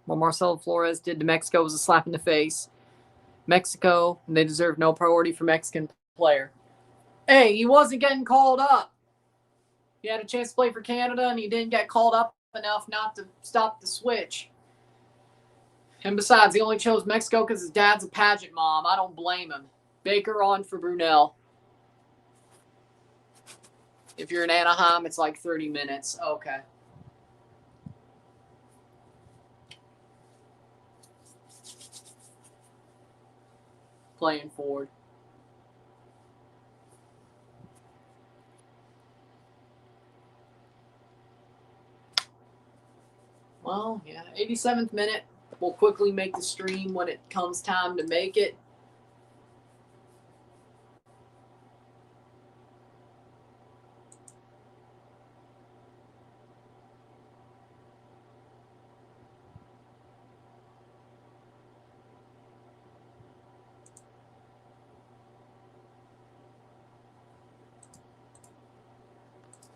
S1: What Marcelo Flores did to Mexico was a slap in the face. Mexico, they deserve no priority for Mexican player. Hey, he wasn't getting called up. He had a chance to play for Canada, and he didn't get called up enough not to stop the switch. And besides, he only chose Mexico because his dad's a pageant mom. I don't blame him. Baker on for Brunel. If you're in Anaheim, it's like 30 minutes. Okay. Playing forward. Well, yeah, 87th minute. We'll quickly make the stream when it comes time to make it.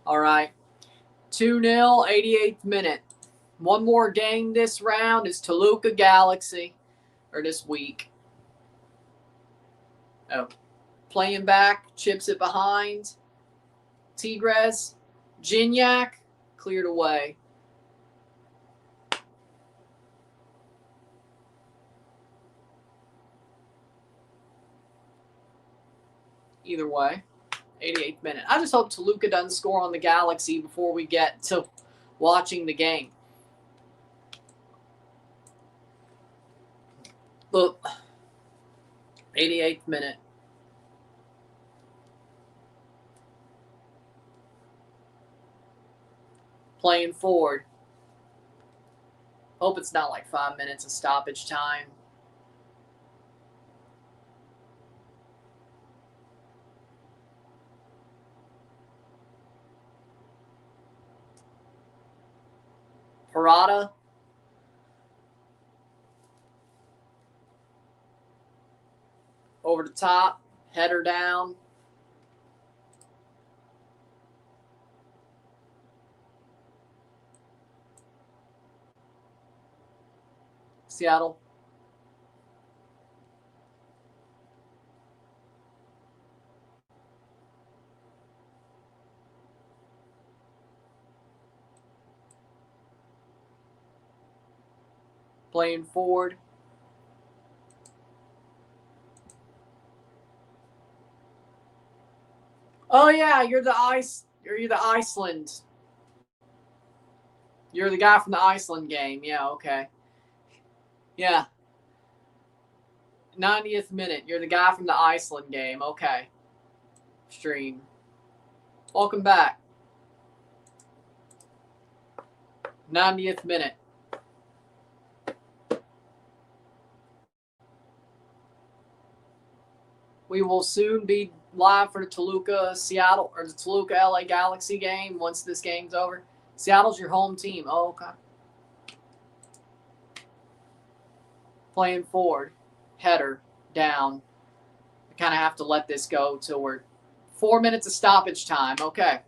S1: All right. 2-0, 88th minute. One more game this round is Toluca Galaxy, or this week. Oh, playing back, chips it behind. Tigres, Gignac, cleared away. Either way, 88th minute. I just hope Toluca doesn't score on the Galaxy before we get to watching the game. Look, 88th minute. Playing forward. Hope it's not like 5 minutes of stoppage time. Parada. Over the top. Header down. Seattle. Playing forward. Oh yeah, you're the Iceland. You're the guy from the Iceland game. Yeah, okay. Yeah. 90th minute. You're the guy from the Iceland game. Okay. Stream. Welcome back. 90th minute. We will soon be live for the Toluca Seattle or the Toluca LA Galaxy game once this game's over. Seattle's your home team. Oh, okay. Playing forward. Header. Down. I kind of have to let this go till we're 4 minutes of stoppage time. Okay.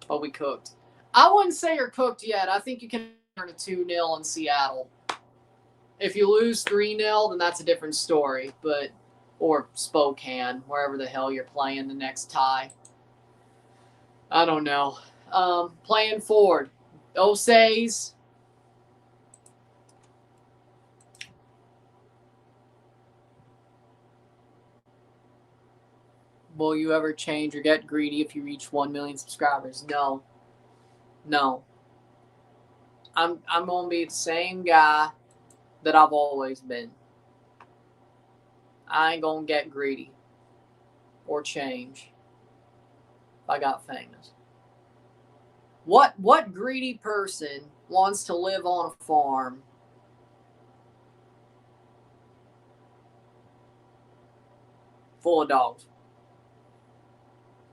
S1: But we cooked. I wouldn't say you're cooked yet. I think you can turn a 2-0 in Seattle. If you lose 3-0, then that's a different story. But or Spokane, wherever the hell you're playing the next tie. I don't know. Playing forward. Osays. Will you ever change or get greedy if you reach 1 million subscribers? No. No. I'm going to be the same guy that I've always been. I ain't going to get greedy or change if I got famous. What greedy person wants to live on a farm full of dogs?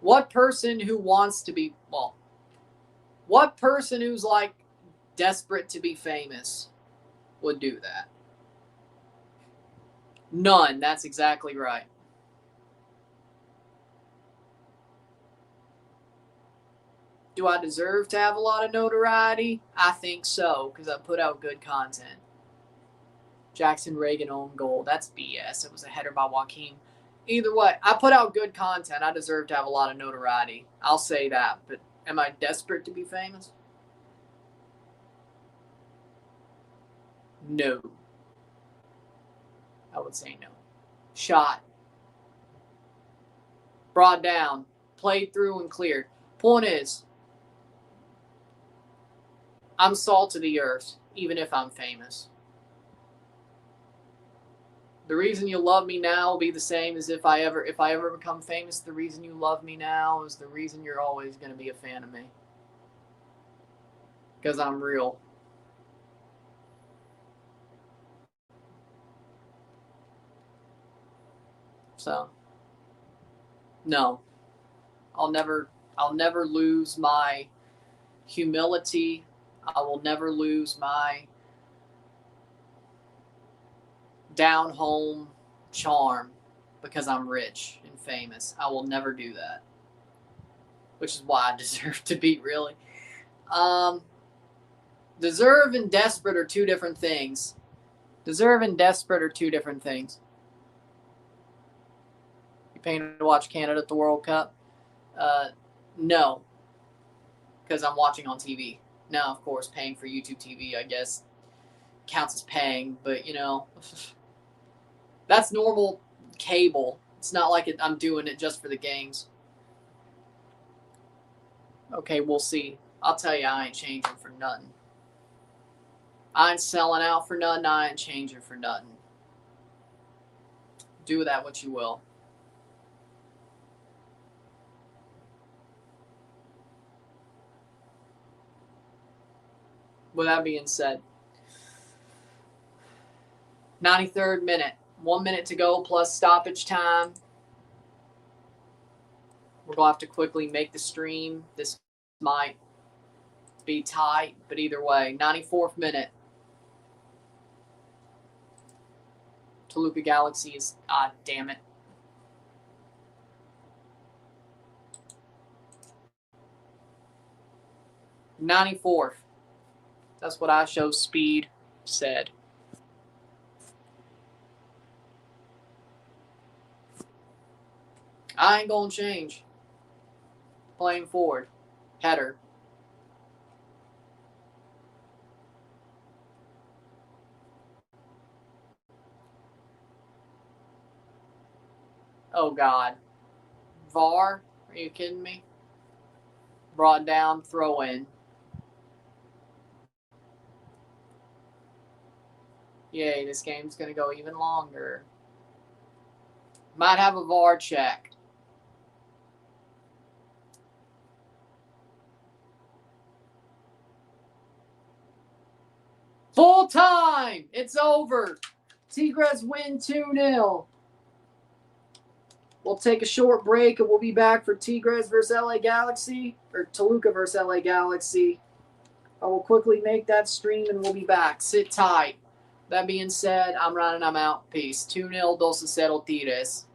S1: What person who wants to be, well, what person who's like desperate to be famous would do that? None. That's exactly right. Do I deserve to have a lot of notoriety? I think so, because I put out good content. Jackson Reagan own goal. That's BS. It was a header by Joaquin. Either way, I put out good content. I deserve to have a lot of notoriety. I'll say that. But am I desperate to be famous? No. I would say no. Shot. Brought down. Played through and cleared. Point is, I'm salt of the earth, even if I'm famous. The reason you love me now will be the same as if I ever become famous. The reason you love me now is the reason you're always going to be a fan of me. Because I'm real. So, no. I'll never lose my humility. I will never lose my down home charm because I'm rich and famous. I will never do that. Which is why I deserve to be, really. Deserve and desperate are two different things. Deserve and desperate are two different things. You paying to watch Canada at the World Cup? No. Because I'm watching on TV. Now, of course, paying for YouTube TV, I guess, counts as paying. But, that's normal cable. It's not like I'm doing it just for the games. Okay, we'll see. I'll tell you, I ain't changing for nothing. I ain't selling out for nothing. I ain't changing for nothing. Do with that what you will. With that being said, 93rd minute. 1 minute to go plus stoppage time. We're going to have to quickly make the stream. This might be tight, but either way, 94th minute. Toluca Galaxy is, damn it. '94th. That's what I show speed said. I ain't gonna change. Playing forward. Header. Oh, God. VAR? Are you kidding me? Brought down, throw in. Yay, this game's going to go even longer. Might have a VAR check. Full time! It's over. Tigres win 2-0. We'll take a short break and we'll be back for Tigres versus LA Galaxy, or Toluca versus LA Galaxy. I will quickly make that stream and we'll be back. Sit tight. That being said, I'm running. I'm out. Peace. 2-0, Dos a 0 Tigres.